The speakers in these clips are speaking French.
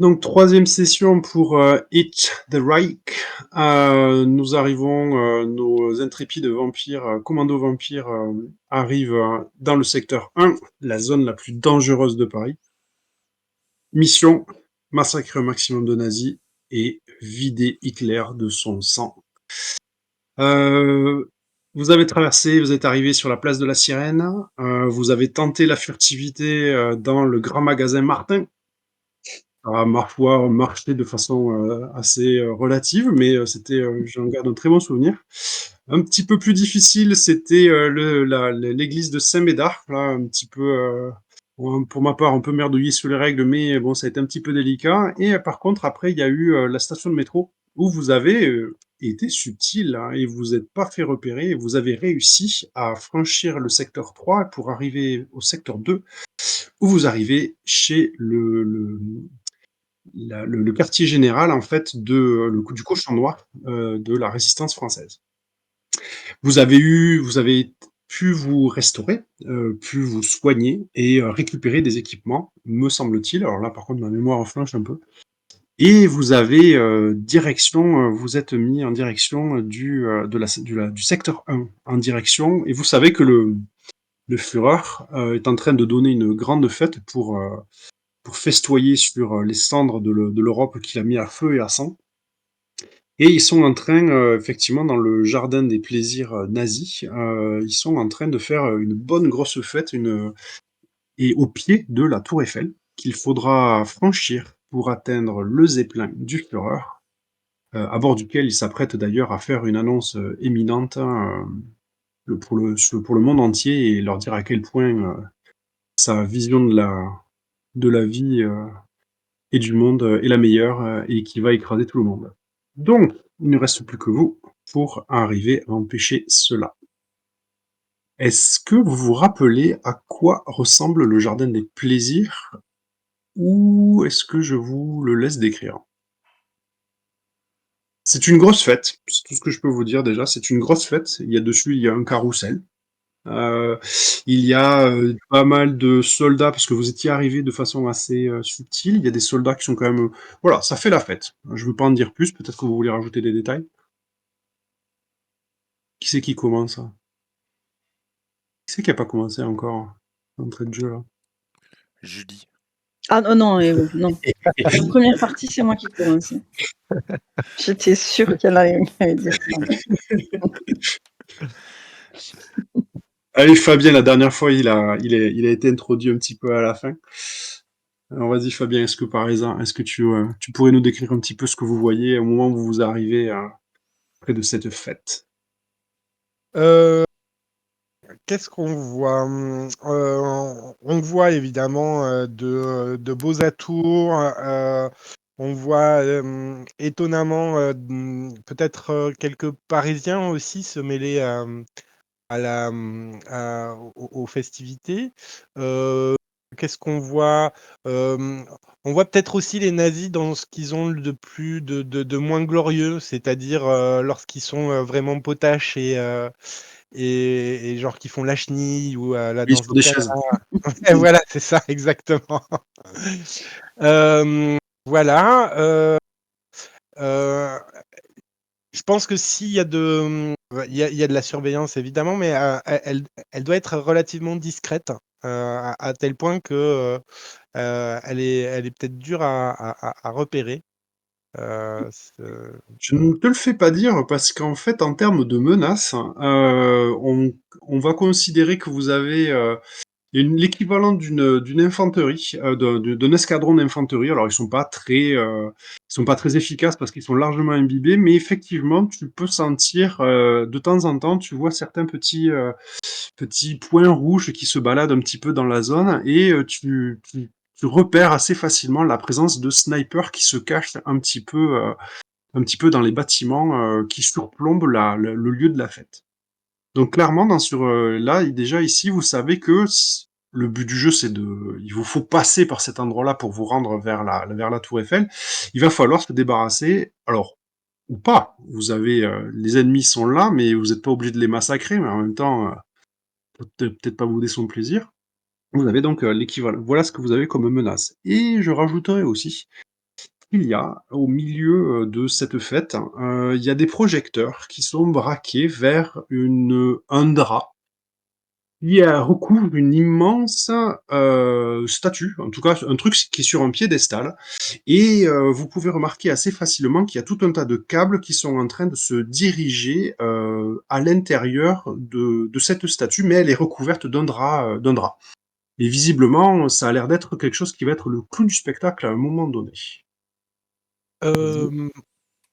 Donc troisième session pour Hit the Reich. Nous arrivons, nos intrépides vampires, commando vampires, arrivent dans le secteur 1, la zone la plus dangereuse de Paris. Mission, massacrer un maximum de nazis et vider Hitler de son sang. Vous avez traversé, vous êtes arrivé sur la place de la Sirène, vous avez tenté la furtivité dans le grand magasin Martin. A ma foi marché de façon, assez, relative, mais, c'était, j'en garde un très bon souvenir. Un petit peu plus difficile, c'était, l'église de Saint-Médard, là, un petit peu, pour ma part, un peu merdouillé sous les règles, mais bon, ça a été un petit peu délicat et par contre, après, il y a eu, la station de métro où vous avez, été subtil, hein, et vous êtes pas fait repérer et vous avez réussi à franchir le secteur 3 pour arriver au secteur 2 où vous arrivez chez le quartier général en fait du Cochon Noir, de la Résistance française. Vous avez pu vous restaurer, pu vous soigner et récupérer des équipements, me semble-t-il. Alors là, par contre, ma mémoire flanche un peu. Et vous avez vous êtes mis en direction du secteur 1, en direction, et vous savez que le Führer est en train de donner une grande fête pour festoyer sur les cendres de l'Europe qu'il a mis à feu et à sang. Et ils sont en train, effectivement, dans le jardin des plaisirs nazis, ils sont en train de faire une bonne grosse fête, et au pied de la Tour Eiffel, qu'il faudra franchir pour atteindre le Zeppelin du Führer, à bord duquel il s'apprête d'ailleurs à faire une annonce éminente, hein, pour le monde entier, et leur dire à quel point sa vision de la vie et du monde est la meilleure, et qui va écraser tout le monde. Donc, il ne reste plus que vous pour arriver à empêcher cela. Est-ce que vous vous rappelez à quoi ressemble le jardin des plaisirs, ou est-ce que je vous le laisse décrire? C'est une grosse fête, c'est tout ce que je peux vous dire déjà, c'est une grosse fête. Il y a un carrousel. Heu, il y a, pas mal de soldats parce que vous étiez arrivés de façon assez, subtile. Il y a des soldats qui sont quand même, voilà, ça fait la fête. Je veux pas en dire plus, peut-être que vous voulez rajouter des détails? Qui c'est qui commence, là? Qui c'est qui a pas commencé encore l'entrée de jeu, là? Julie. Ah non, non, non. La première partie, c'est moi qui commençais. J'étais sûre qu'elle allait dire ça. Allez, Fabien, la dernière fois, il a été introduit un petit peu à la fin. Alors vas-y Fabien, est-ce que tu pourrais nous décrire un petit peu ce que vous voyez au moment où vous arrivez, près de cette fête? Heu, Qu'est-ce qu'on voit? On voit évidemment, de beaux atours, on voit, étonnamment, peut-être, quelques Parisiens aussi se mêler, aux festivités. Heu, Qu'est-ce qu'on voit? Hem, on voit peut-être aussi les nazis dans ce qu'ils ont de moins glorieux, c'est-à-dire, lorsqu'ils sont, vraiment potaches et genre qui font la chenille ou, la Oui, danse sur des des canards. chaises. Et voilà, c'est ça exactement. Hem, voilà, heu je pense que s'il y a il y a de la surveillance évidemment, mais, elle doit être relativement discrète, à tel point que, elle est peut-être dure à repérer, ce Je ne te le fais pas dire parce qu'en fait, en termes de menaces, on va considérer que vous avez, l'équivalent d'une infanterie, d'un escadron d'infanterie. Alors ils sont pas très efficaces parce qu'ils sont largement imbibés, mais effectivement, tu peux sentir, de temps en temps, tu vois certains petits points rouges qui se baladent un petit peu dans la zone, et tu repères assez facilement la présence de snipers qui se cachent un petit peu dans les bâtiments, qui surplombent le lieu de la fête. Donc clairement, là, déjà ici, vous savez que le but du jeu, il vous faut passer par cet endroit-là pour vous rendre vers la Tour Eiffel. Il va falloir se débarrasser, alors, ou pas. Les ennemis sont là, mais vous n'êtes pas obligé de les massacrer, mais en même temps, peut-être pas bouder son plaisir. Vous avez donc l'équivalent. Voilà ce que vous avez comme menace. Et je rajouterai aussi qu'il y a au milieu de cette fête, il y a des projecteurs qui sont braqués vers un drap qui recouvre une immense statue, en tout cas un truc qui est sur un piédestal. Et vous pouvez remarquer assez facilement qu'il y a tout un tas de câbles qui sont en train de se diriger à l'intérieur de cette statue, mais elle est recouverte d'un drap, d'un drap. Et visiblement, ça a l'air d'être quelque chose qui va être le clou du spectacle à un moment donné. Vous Euh,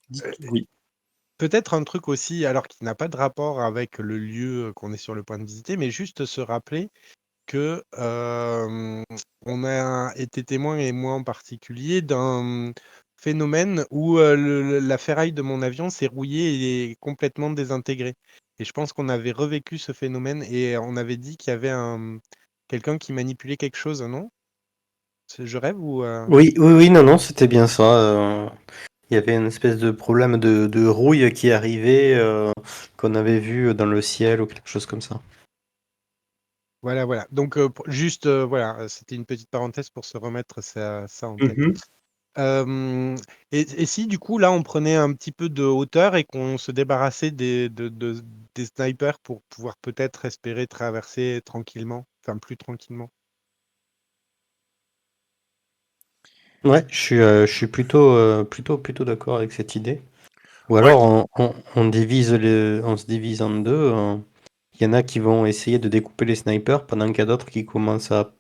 dites euh, oui. Peut-être un truc aussi, alors qui n'a pas de rapport avec le lieu qu'on est sur le point de visiter, mais juste se rappeler que on a été témoin, et moi en particulier, d'un phénomène où la ferraille de mon avion s'est rouillée et est complètement désintégrée. Et je pense qu'on avait revécu ce phénomène et on avait dit qu'il y avait quelqu'un qui manipulait quelque chose, non? Je rêve ou Oui, oui, oui, non, non, c'était bien ça. Il y avait une espèce de problème de rouille qui arrivait, qu'on avait vu dans le ciel ou quelque chose comme ça. Voilà, voilà. Donc, juste, voilà, c'était une petite parenthèse pour se remettre ça en tête. Mhm. Et si, du coup, là, on prenait un petit peu de hauteur et qu'on se débarrassait des snipers pour pouvoir peut-être espérer traverser tranquillement, enfin plus tranquillement. Ouais, je suis plutôt d'accord avec cette idée. Ou Ouais, alors on se divise en deux. Il y en a qui vont essayer de découper les snipers pendant qu'il y a d'autres qui commencent à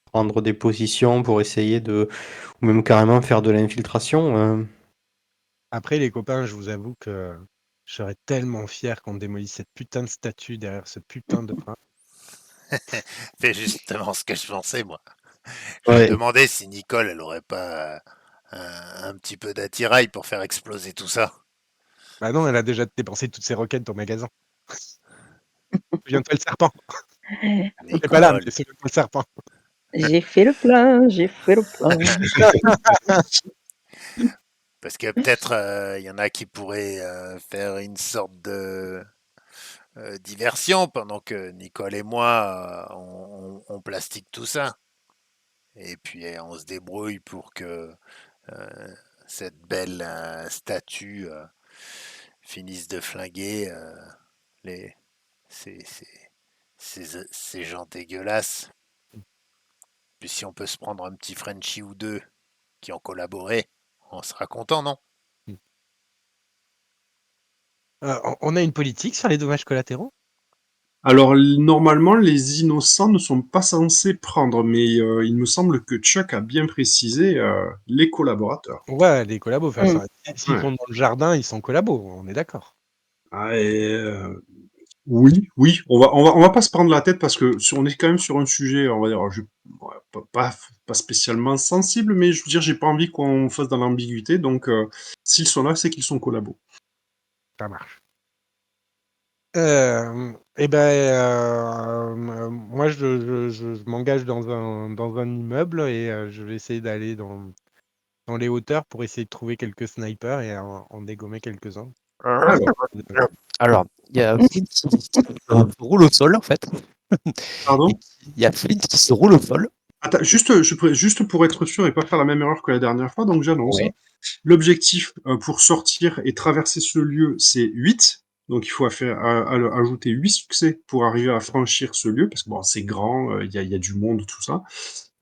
prendre des positions pour essayer ou même carrément faire de l'infiltration. Après, les copains, je vous avoue que je serais tellement fier qu'on démolisse cette putain de statue derrière ce putain de train. c'est justement ce que je pensais, moi. Je me Ouais. demandais si Nicole, elle aurait pas un petit peu d'attirail pour faire exploser tout ça. Bah non, elle a déjà dépensé toutes ses roquettes au magasin. Souviens-toi le serpent. C'est pas là, Nicole. mais souviens-toi le serpent. J'ai fait le plein, j'ai fait le plein. Parce que peut-être il y en a qui pourraient faire une sorte de diversion pendant que Nicole et moi, on plastique tout ça. Et puis on se débrouille pour que euh, cette belle statue finisse de flinguer les, ces, ces, ces gens dégueulasses. Puis si on peut se prendre un petit Frenchie ou deux qui ont collaboré, on sera content, non? On a une politique sur les dommages collatéraux? Alors, normalement, les innocents ne sont pas censés prendre, mais il me semble que Chuck a bien précisé les collaborateurs. Ouais, les collabos. Enfin, Mm. s'ils Ouais. sont dans le jardin, ils sont collabos, on est d'accord. Ah, oui, oui, on va pas se prendre la tête parce que on est quand même sur un sujet, on va dire, ouais, pas spécialement sensible, mais je veux dire, j'ai pas envie qu'on fasse dans l'ambiguïté, donc s'ils sont là, c'est qu'ils sont collabos. Ça marche. Eh ben, moi, je m'engage dans un immeuble et je vais essayer d'aller dans les hauteurs pour essayer de trouver quelques snipers et en dégommer quelques-uns. Alors, Alors, il y a Flint qui se roule au sol en fait. Et pardon? il y a Flint qui se roule au sol. Attends, juste pour être sûr et pas faire la même erreur que la dernière fois, donc j'annonce. Ouais. L'objectif pour sortir et traverser ce lieu, c'est 8. Donc il faut ajouter 8 succès pour arriver à franchir ce lieu, parce que bon, c'est grand, il y a du monde, tout ça.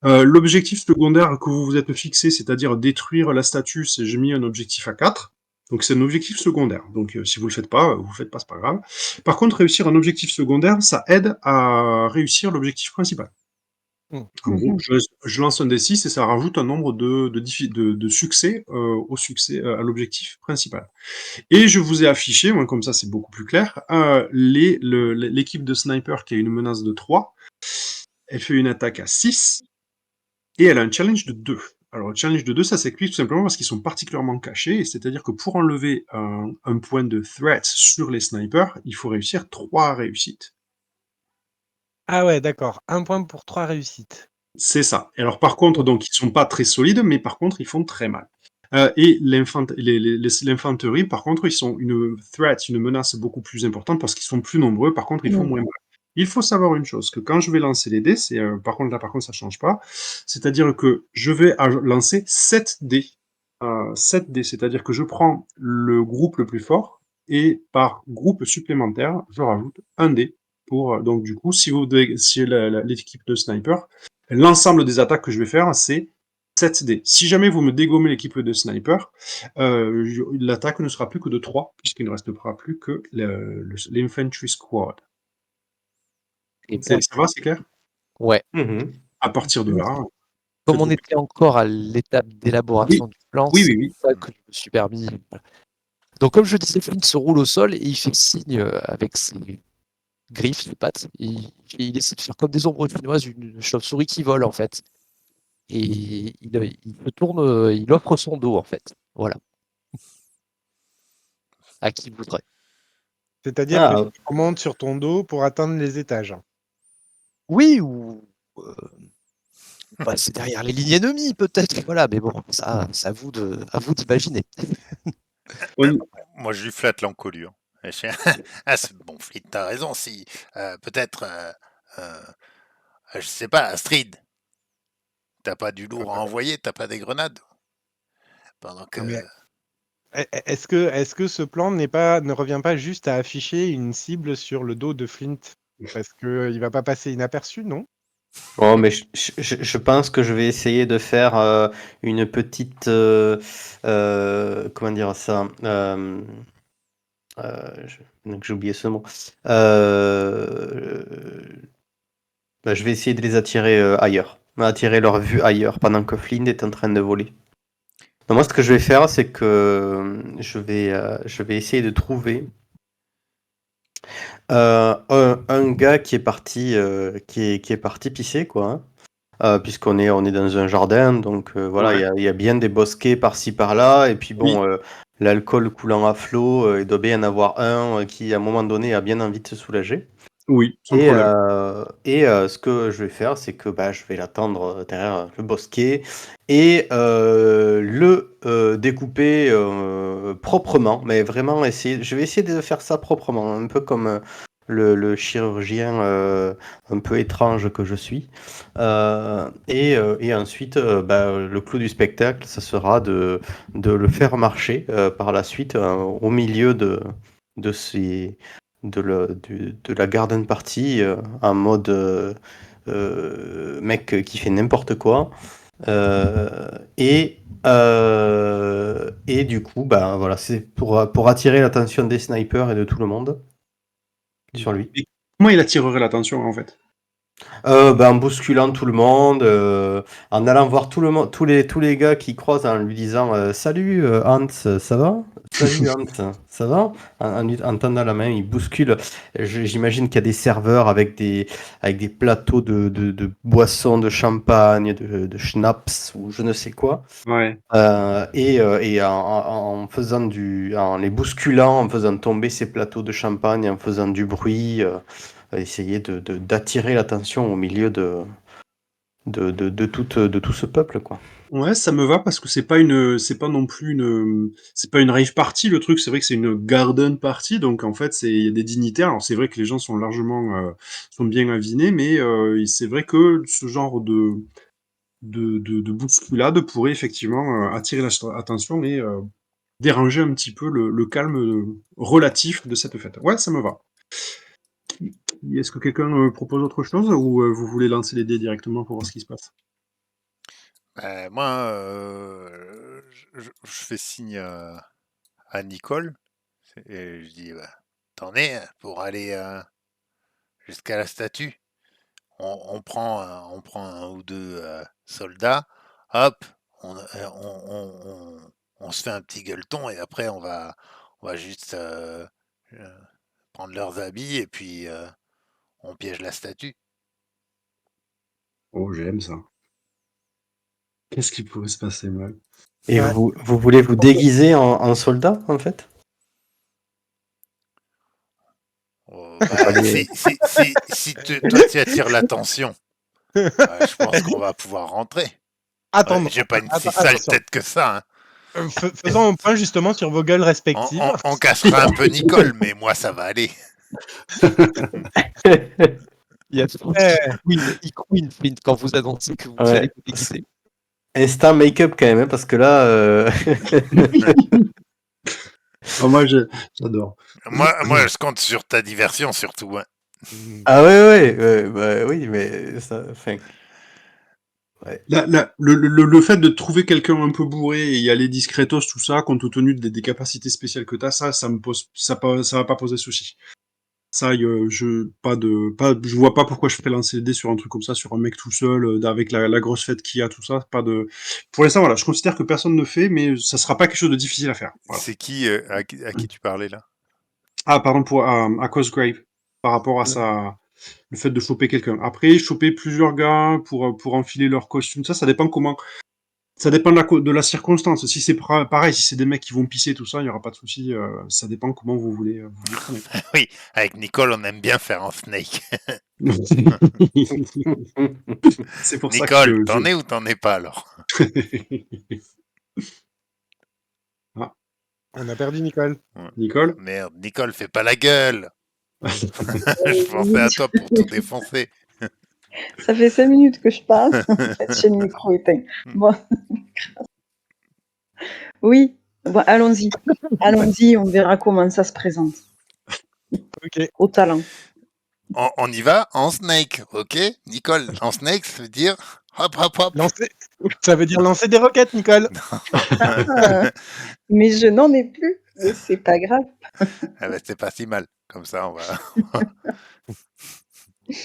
L'objectif secondaire que vous vous êtes fixé, c'est-à-dire détruire la statue, j'ai mis un objectif à 4. Donc c'est un objectif secondaire. Donc si vous le faites pas, vous le faites pas, c'est pas grave. Par contre, réussir un objectif secondaire, ça aide à réussir l'objectif principal. En gros, Mhm. je lance un D6 et ça rajoute un nombre de succès au succès à l'objectif principal. Et je vous ai affiché, moi, comme ça c'est beaucoup plus clair, l'équipe de sniper qui a une menace de 3, elle fait une attaque à 6 et elle a un challenge de 2. Alors le challenge de 2, ça s'explique tout simplement parce qu'ils sont particulièrement cachés, c'est-à-dire que pour enlever un point de threat sur les snipers, il faut réussir 3 réussites. Ah ouais, d'accord. Un point pour 3 réussites. C'est ça. Et alors par contre, donc ils sont pas très solides, mais par contre ils font très mal. Et l'infanterie, par contre, ils sont une threat, une menace beaucoup plus importante parce qu'ils sont plus nombreux. Par contre, ils font Mm. moins mal. Il faut savoir une chose, que quand je vais lancer les dés, par contre, ça change pas. C'est-à-dire que je vais lancer 7 dés 7 dés, c'est-à-dire que je prends le groupe le plus fort et par groupe supplémentaire, je rajoute un dé pour donc du coup, si l'équipe de sniper, l'ensemble des attaques que je vais faire, c'est 7 dés. Si jamais vous me dégommez l'équipe de sniper, l'attaque ne sera plus que de 3, puisqu'il ne restera plus que l'infantry squad. Et bien. Ça va, c'est clair? Ouais. À partir de là, Comme on était encore à l'étape d'élaboration du plan, Oui, c'est oui, oui. pour ça que je me suis permis. Voilà. Donc, comme je disais, Flint se roule au sol et il fait signe avec ses griffes, ses pattes. Il essaie de faire comme des ombres chinoises, une chauve-souris qui vole en fait. Et il se tourne, il offre son dos en fait. Voilà. À qui voudrait. C'est-à-dire que tu remontes sur ton dos pour atteindre les étages. Oui, ou bah, c'est derrière les lignes ennemies peut-être. Voilà, mais bon, ça c'est à vous d'imaginer. Moi, je lui flatte l'encolure. Ah, c'est bon, Flint, t'as raison. Si peut-être, je sais pas, Astrid, t'as pas du lourd à envoyer, t'as pas des grenades. Pendant que. Est-ce que ce plan ne revient pas juste à afficher une cible sur le dos de Flint? Parce qu'il va pas passer inaperçu, non? Oh, mais je pense que je vais essayer de faire une petite. Comment dire ça j'ai oublié ce mot. Je vais essayer de les attirer ailleurs. Attirer leur vue ailleurs pendant que Flynn est en train de voler. Donc moi, ce que je vais faire, c'est que je vais essayer de trouver un gars qui est parti qui est parti pisser, quoi. Puisqu'on est dans un jardin, donc voilà, il y a bien des bosquets par-ci par-là, et puis bon, l'alcool coulant à flot, il doit bien y en avoir un qui, à un moment donné, a bien envie de se soulager. Oui, sans problème. Ce que je vais faire, c'est que je vais l'attendre derrière le bosquet et le découper proprement, mais vraiment je vais essayer de faire ça proprement, un peu comme le chirurgien un peu étrange que je suis. Et ensuite, le clou du spectacle, ça sera de le faire marcher par la suite au milieu de la garden party en mode mec qui fait n'importe quoi. Et du coup, voilà, c'est pour attirer l'attention des snipers et de tout le monde sur lui. Et comment il attirerait l'attention, en fait? En bousculant tout le monde, en allant voir tous les gars qui croisent en lui disant salut Hans, ça va? Salut Hans, ça va? En tendant la main, il bouscule. J'imagine qu'il y a des serveurs avec des plateaux de boissons, de champagne, de schnapps ou je ne sais quoi. Ouais. Et en les bousculant, en faisant tomber ces plateaux de champagne, en faisant du bruit. Essayer d'attirer l'attention au milieu de tout ce peuple, quoi. Ouais, ça me va parce que c'est pas non plus c'est pas une rave party, le truc. C'est vrai que c'est une garden party, donc en fait, il y a des dignitaires. Alors c'est vrai que les gens sont largement, sont bien avinés, mais c'est vrai que ce genre de bousculade pourrait effectivement attirer l'attention et déranger un petit peu le calme relatif de cette fête. Ouais, ça me va. Est-ce que quelqu'un propose autre chose ou vous voulez lancer les dés directement pour voir ce qui se passe? Moi, je fais signe à Nicole et je dis t'en es pour aller jusqu'à la statue. On prend un ou deux soldats, hop, on se fait un petit gueuleton et après on va juste prendre leurs habits et puis on piège la statue. Oh, j'aime ça. Qu'est-ce qui pourrait se passer mal? Et vous voulez vous déguiser en soldat, en fait? Si toi tu attires l'attention, je pense qu'on va pouvoir rentrer. Attends, j'ai pas une si sale tête que ça. Hein. Faisons un point justement sur vos gueules respectives. On cassera un peu Nicole, mais moi ça va aller. Il y a Queen, Flint, quand vous annoncez que vous allez vous déguiser. Instant make-up quand même, hein, parce que là, Ah, moi, j'adore. Moi, je compte sur ta diversion surtout. Hein. ah ouais, bah oui, mais ça, enfin, ouais. Le fait de trouver quelqu'un un peu bourré et y aller discretos, tout ça, compte tenu des capacités spéciales que t'as, ça me pose, ça va pas poser souci. Ça, je vois pas pourquoi je ferais lancer le dé sur un truc comme ça, sur un mec tout seul, avec la grosse fête qu'il y a, tout ça. Pas de. Pour l'instant, voilà, je considère que personne ne fait, mais ça sera pas quelque chose de difficile à faire. Voilà. C'est qui à qui tu parlais là? Ah, pardon pour à Cosgrave, par rapport à ça, le fait de choper quelqu'un. Après, choper plusieurs gars pour enfiler leur costume, ça dépend comment. Ça dépend de la circonstance. Si c'est pareil, si c'est des mecs qui vont pisser, tout ça, il y aura pas de souci. Ça dépend comment vous voulez traîner. Oui, avec Nicole, on aime bien faire en Snake. C'est pour ça que Nicole, t'en es ou t'en es pas alors? Ah, On a perdu Nicole. Nicole. Merde, Nicole, fais pas la gueule. Je pensais à toi pour tout défoncer. Ça fait 5 minutes que je parle. En fait, j'ai le micro éteint. Bon. Oui, bon, allons-y. Allons-y, on verra comment ça se présente. Ok. Au talent. On y va en Snake, ok? Nicole, en Snake, ça veut dire hop, hop, hop. Ça veut dire lancer des roquettes, Nicole. Ah, mais je n'en ai plus. Mais c'est pas grave. Ah ben, c'est pas si mal. Comme ça, on va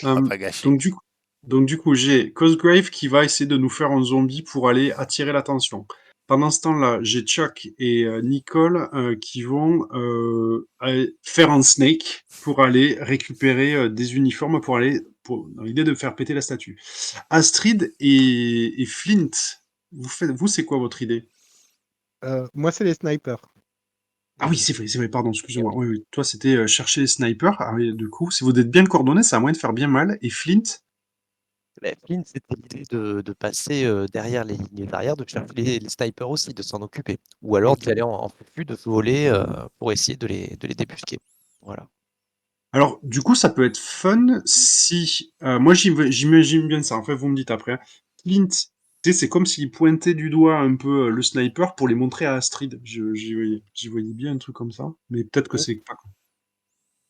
Euh, pas gâcher. donc du coup, j'ai Cosgrave qui va essayer de nous faire un zombie pour aller attirer l'attention. Pendant ce temps-là, j'ai Chuck et Nicole qui vont aller faire un snake pour aller récupérer des uniformes dans l'idée de faire péter la statue. Astrid et Flint, vous c'est quoi votre idée? Moi, c'est les snipers. Ah oui, c'est vrai, pardon, excuse-moi. Oui, oui. Toi, c'était chercher les snipers. Ah oui, du coup, si vous êtes bien coordonnés, ça a moyen de faire bien mal. Et Flint, Mais Flynn, c'était l'idée de passer derrière les lignes d'arrière, de chercher les snipers aussi, de s'en occuper. Ou alors ok. d'y aller en flux, de se voler pour essayer de les débusquer. Voilà. Alors, du coup, ça peut être fun si. Moi, j'imagine bien ça. En fait, vous me dites après. Flint, tu sais, c'est comme s'il pointait du doigt un peu le sniper pour les montrer à Astrid. J'y voyais bien un truc comme ça. Mais peut-être que c'est pas.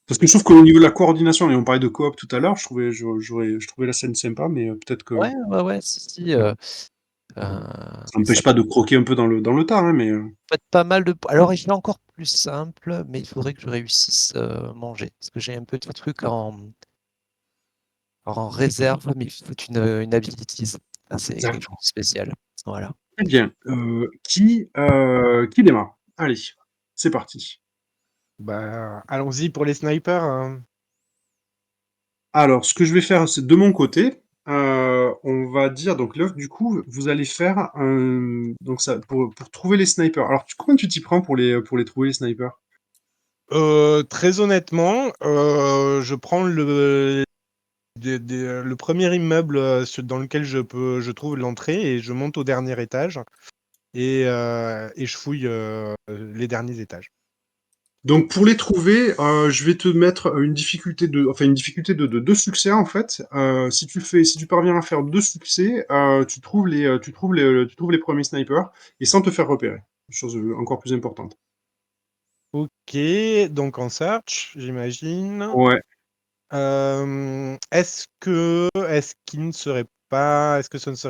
Parce que je trouve qu'au niveau de la coordination, et on parlait de coop tout à l'heure, je trouvais la scène sympa, mais peut-être que Ouais, si. ça n'empêche Ça pas de croquer un peu dans le tas, hein, mais. peut être pas mal de. Alors, il est encore plus simple, mais il faudrait que je réussisse manger. Parce que j'ai un petit truc en réserve, mais il faut une abilities. Enfin, c'est quelque chose de spécial. Voilà. Très bien. Qui démarre? Allez, c'est parti. Bah, allons-y pour les snipers. Hein. Alors, ce que je vais faire, c'est de mon côté, on va dire, donc là, du coup, vous allez faire un, donc ça, pour trouver les snipers. Alors, combien tu t'y prends pour les trouver, les snipers? Très honnêtement, je prends le premier immeuble dans lequel je trouve l'entrée et je monte au dernier étage et je fouille les derniers étages. Donc, pour les trouver, je vais te mettre une difficulté de deux succès, en fait. Si tu parviens à faire deux succès, tu trouves les premiers snipers et sans te faire repérer. Chose encore plus importante. Ok, donc en search, j'imagine. Ouais. Est-ce que ce ne serait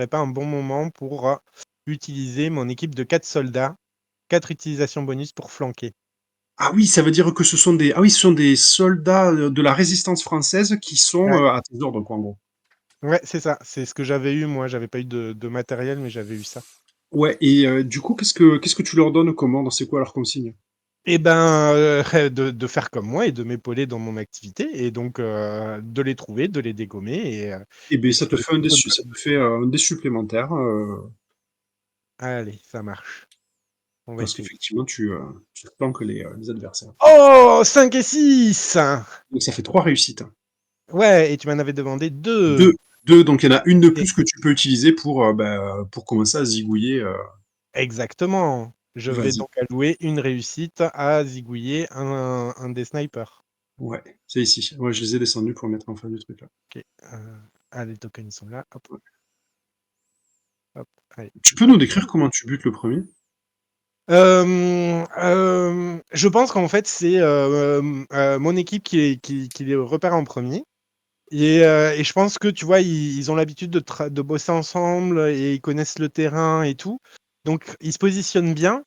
pas un bon moment pour utiliser mon équipe de 4 soldats, 4 utilisations bonus pour flanquer? Ah oui, ça veut dire que ce sont des soldats de la résistance française qui sont Ouais, à tes ordres, quoi, en gros. ouais, c'est ça, c'est ce que j'avais eu moi, j'avais pas eu de matériel, mais j'avais eu ça. Ouais, et du coup, qu'est-ce que tu leur donnes comment? C'est quoi leur consigne? Et ben, de faire comme moi et de m'épauler dans mon activité, et donc de les trouver, de les dégommer, Eh bien, et ça te fait un dé supplémentaire, allez, ça marche. On va parce essayer. qu'effectivement, tu flanques les adversaires. Oh, 5 et 6. Donc ça fait 3 réussites. Ouais, et tu m'en avais demandé 2. Deux, deux, donc il y en a une de plus que tu peux utiliser pour commencer à zigouiller. Exactement. Je vais Vas-y. donc allouer une réussite à zigouiller un des snipers. Ouais, c'est ici. Ouais, je les ai descendus pour mettre en fin du truc là. Ok. Ah, les tokens sont là. Hop. Hop, allez. Tu peux nous décrire comment tu butes le premier? Je pense qu'en fait, c'est mon équipe qui les repère en premier. Et je pense que, tu vois, ils ont l'habitude de bosser ensemble et ils connaissent le terrain et tout. Donc, ils se positionnent bien.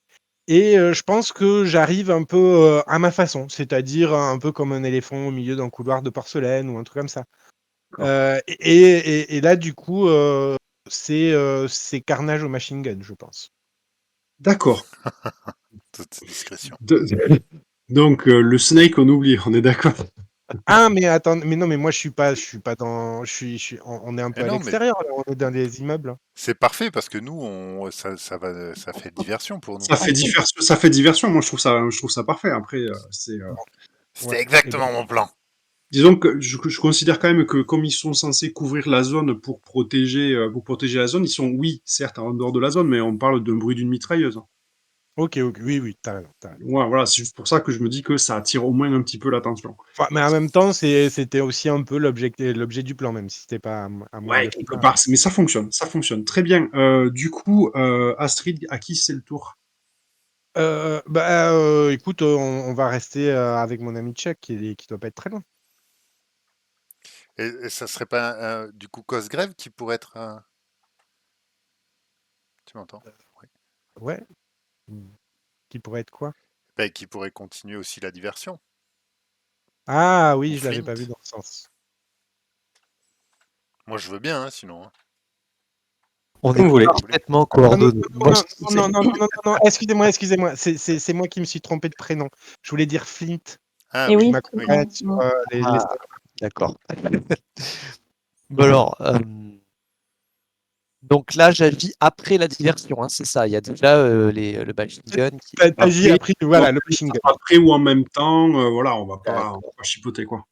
Et je pense que j'arrive un peu à ma façon, c'est-à-dire un peu comme un éléphant au milieu d'un couloir de porcelaine ou un truc comme ça. D'accord. Et là, du coup, c'est carnage au machine gun, je pense. D'accord. Toute discrétion. Donc, le Snake, on oublie, on est d'accord. Ah, mais attends, mais non, mais moi, je suis pas dans, on est un peu Eh à non, mais l'extérieur, là, on est dans des immeubles. c'est parfait parce que nous, ça fait diversion pour nous. Ça fait diversion. Moi, je trouve ça parfait. Après, C'était Ouais. Et ben, exactement mon plan. disons que je considère quand même que comme ils sont censés couvrir la zone pour protéger la zone, ils sont, oui, certes, en dehors de la zone, mais on parle d'un bruit d'une mitrailleuse. ok, oui, t'as raison, t'as raison. Ouais, voilà, c'est juste pour ça que je me dis que ça attire au moins un petit peu l'attention. Enfin, mais en même temps, c'était aussi un peu l'objet du plan, même si c'était pas à moi de Ouais, le quelque faire. part, mais ça fonctionne très bien. Du coup, Astrid, à qui c'est le tour? Écoute, on va rester avec mon ami Chuck qui doit pas être très loin. Et ça serait pas du coup Cosgrave qui pourrait être. Tu m'entends? Oui. Ouais. Qui pourrait être quoi? Ben, qui pourrait continuer aussi la diversion. Ah Ou oui, je l'avais pas vu Flint. dans ce sens. Moi, je veux bien, hein, sinon. Hein. On Comme est vous voulez. Vous voulez? parfaitement Non, coordonnés. Moi, non, excusez-moi, c'est moi qui me suis trompé de prénom. Je voulais dire Flint. Ah Et oui, Je oui, oui. m'accrochais sur les Ah, d'accord. Bon alors, donc là, j'agis après la diversion, hein, c'est ça. Il y a déjà le machine gun qui. T'agis Après, après, voilà, le machine gun. après ou en même temps, voilà, on va D'accord. pas chipoter, quoi.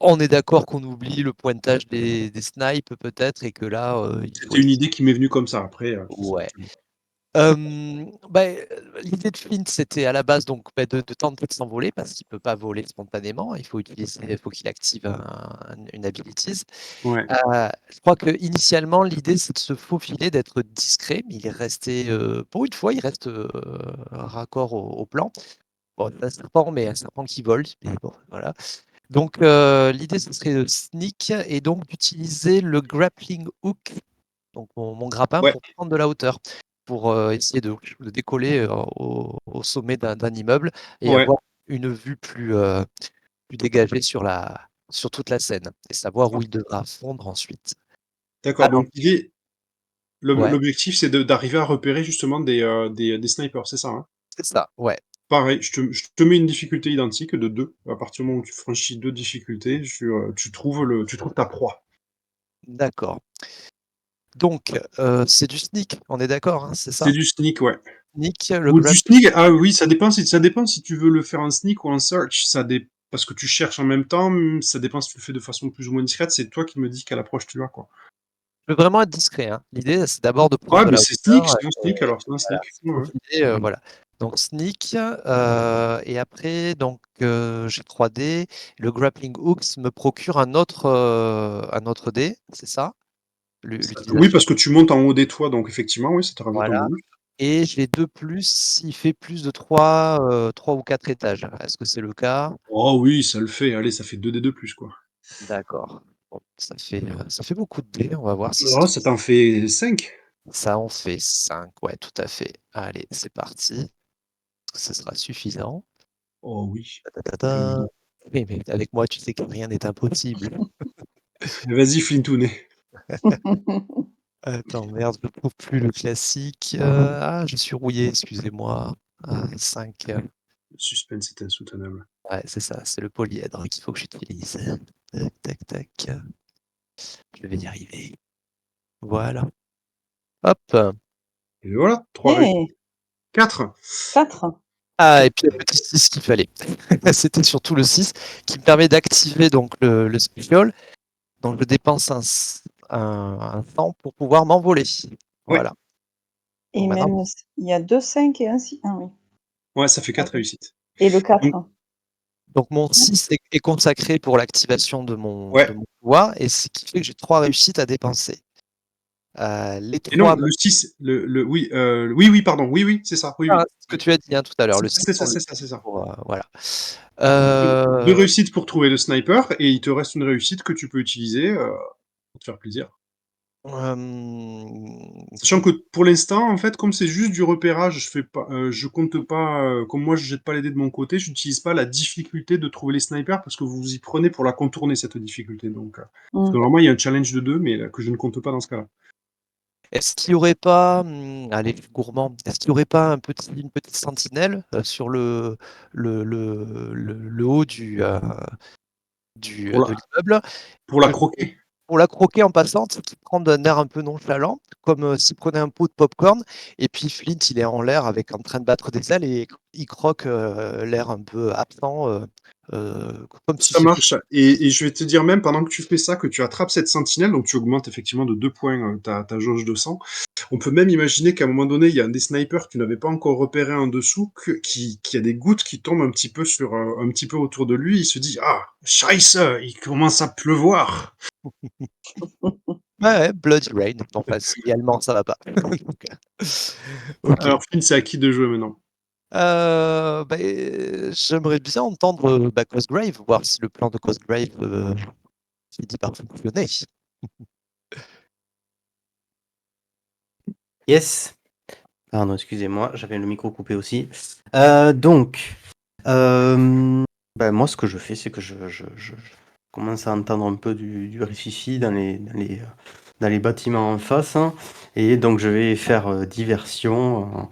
On est d'accord qu'on oublie le pointage des snipes peut-être et que là, il faut. C'était une idée qui m'est venue comme ça. Après, Ouais. L'idée de Flint, c'était à la base donc de tenter de s'envoler parce qu'il peut pas voler spontanément. Il faut qu'il active une abilities. ouais, Je crois que initialement l'idée c'est de se faufiler, d'être discret, mais il est resté, pour une fois, il reste raccord au plan. Bon, c'est un serpent, mais un serpent qui vole, mais bon, voilà. Donc l'idée ce serait de sneak et donc d'utiliser le grappling hook, donc mon grappin ouais, pour prendre de la hauteur, pour essayer de décoller au sommet d'un immeuble et ouais. avoir une vue plus dégagée sur toute la scène et savoir où il devra fondre ensuite. D'accord. Alors, Donc l'idée, ouais, l'objectif, c'est d'arriver à repérer justement des snipers, c'est ça, hein? c'est ça, ouais, Pareil, je te mets une difficulté identique de 2. À partir du moment où tu franchis 2 difficultés, tu trouves ta proie. d'accord. Donc, c'est du sneak, on est d'accord, hein, c'est C'est ça? du sneak, ouais. Sneak, le Ou du grab. sneak, ah oui, ça dépend si tu veux le faire en sneak ou en search. Parce que tu cherches en même temps, ça dépend si tu le fais de façon plus ou moins discrète. C'est toi qui me dis quelle approche tu as, quoi. Je veux vraiment être discret, hein. L'idée, c'est d'abord de prendre Ouais, de mais la c'est sneak, hauteur c'est un sneak alors, c'est un voilà, sneak. se Ouais, ouais. faufiler, voilà. Donc sneak, et après donc j'ai 3 dés. Le grappling hooks me procure un autre dé, c'est ça? Oui, L'utilisation, parce que tu montes en haut des toits, donc effectivement, oui, ça te rajoute un voilà, bonus. et j'ai 2 plus s'il fait plus de 3 ou 4 étages. Est-ce que c'est le cas? Oh oui, ça le fait. Allez, ça fait 2 dés de plus, quoi. D'accord. Bon, ça fait beaucoup de dés, on va voir si Oh, ça t'en fait 5. ça en fait 5. Ouais, tout à fait. Allez, c'est parti. Ce sera suffisant. Oh oui. Ta-ta-ta. Oui, mais avec moi, tu sais que rien n'est impossible. Vas-y, Flintounet. Attends, merde, je ne trouve plus le classique. Je suis rouillé, excusez-moi. 5. Le suspense est insoutenable. Ouais, c'est ça, c'est le polyèdre qu'il faut que j'utilise. Tac, tac, tac. Je vais y arriver. Voilà. Hop. Et voilà, 3 réussites. Eh, 4. 4. Ah, et puis le petit 6 qu'il fallait. C'était surtout le 6 qui me permet d'activer donc le special. Donc je dépense un temps pour pouvoir m'envoler. Ouais, Voilà. Et Donc maintenant, même, il y a 2 5 et un 6. Ah oui. ouais, ça fait 4 Ok. réussites. Et le 4. Donc, donc mon 6 est consacré pour l'activation de ouais, mon pouvoir, et ce qui fait que j'ai 3 réussites à dépenser. Les Et non, 3 le 6, oui, oui, pardon, oui, c'est ça, oui, ah, oui. c'est ce que tu as dit, hein, tout à l'heure. Le 6 C'est ça, on le c'est ça, dit c'est ça. pour, voilà. 2 réussites pour trouver le sniper et il te reste une réussite que tu peux utiliser, pour te faire plaisir. hem, Sachant que pour l'instant, en fait, comme c'est juste du repérage, je compte pas, comme moi je jette pas les dés de mon côté, j'utilise pas la difficulté de trouver les snipers parce que vous vous y prenez pour la contourner cette difficulté donc, parce Mmh. que normalement il y a un challenge de 2 mais que je ne compte pas dans ce cas-là. est-ce qu'il y aurait pas, allez, gourmand, est-ce qu'il y aurait pas une petite sentinelle, sur le haut Pour la de l'immeuble pour la que croquer. pour la croquer en passant, tu sais, qui prend d'un air un peu nonchalant, comme, s'il prenait un pot de popcorn et puis Flint, il est en l'air avec en train de battre des ailes et il croque, l'air un peu absent, comme si Ça c'était marche et je vais te dire même pendant que tu fais ça, que tu attrapes cette sentinelle, donc tu augmentes effectivement de 2 points, ta jauge de sang. On peut même imaginer qu'à un moment donné, il y a un des snipers que tu n'avais pas encore repéré en dessous, qui a des gouttes qui tombent un petit peu un petit peu autour de lui. Il se dit: «Ah, Scheisse, il commence à pleuvoir». ouais, Bloody Rain, bon, enfin, si allemand, ça va pas. Donc, OK. Alors Flynn, c'est à qui de jouer maintenant? J'aimerais bien entendre, Cosgrave, voir si le plan de Cosgrave, finit par fonctionner. Yes. Pardon, excusez-moi, j'avais le micro coupé aussi. Donc, moi, ce que je fais, c'est que je commence à entendre un peu du rififi dans les bâtiments en face, hein, et donc je vais faire diversion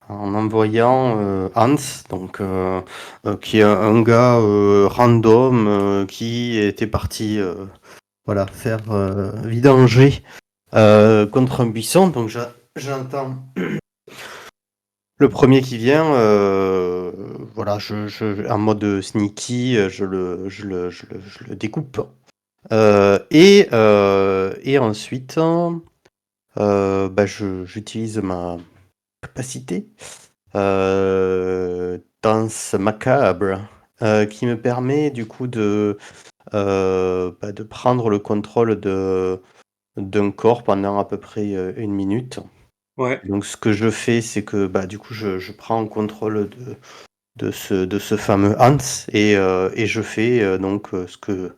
en envoyant Hans, donc qui est un gars random qui était parti voilà, faire vidanger contre un buisson. Donc j'entends le premier qui vient, voilà, en mode sneaky, je le découpe. Et ensuite, j'utilise ma capacité, danse macabre, qui me permet du coup de prendre le contrôle d'un corps pendant à peu près 1 minute. Ouais. Donc ce que je fais, c'est que du coup je prends contrôle de ce fameux Hans et je fais donc ce que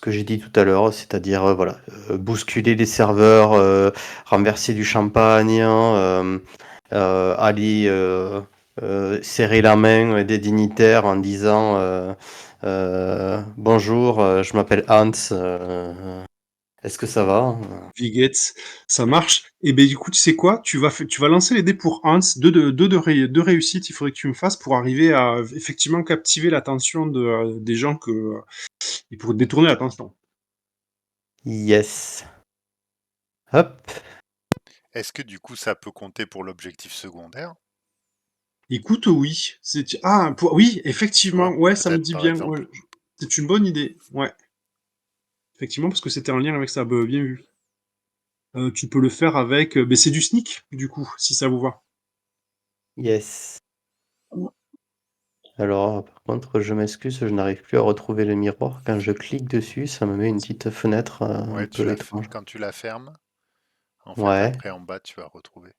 j'ai dit tout à l'heure, c'est-à-dire voilà, bousculer les serveurs, renverser du champagne, hein, aller serrer la main des dignitaires en disant bonjour, je m'appelle Hans, est-ce que ça va? Vigets, ça marche. Et ben du coup, tu sais quoi? Tu vas lancer les dés pour Hans, deux réussites, il faudrait que tu me fasses pour arriver à effectivement captiver l'attention des gens et pour détourner l'attention. Yes. Hop. Est-ce que du coup ça peut compter pour l'objectif secondaire? Écoute, oui. Oui, Tu effectivement, vois? ouais, ça me Peut-être dit par bien. Ouais. exemple. C'est une bonne idée. Ouais, effectivement, parce que c'était en lien avec ça. Bah, bien vu. Tu peux le faire avec. C'est du sneak, du coup, si ça vous va. Yes. Alors, par contre, je m'excuse, je n'arrive plus à retrouver le miroir. Quand je clique dessus, ça me met une petite fenêtre un Ouais, peu étrange. quand tu la fermes, en fait Ouais. après en bas tu vas retrouver.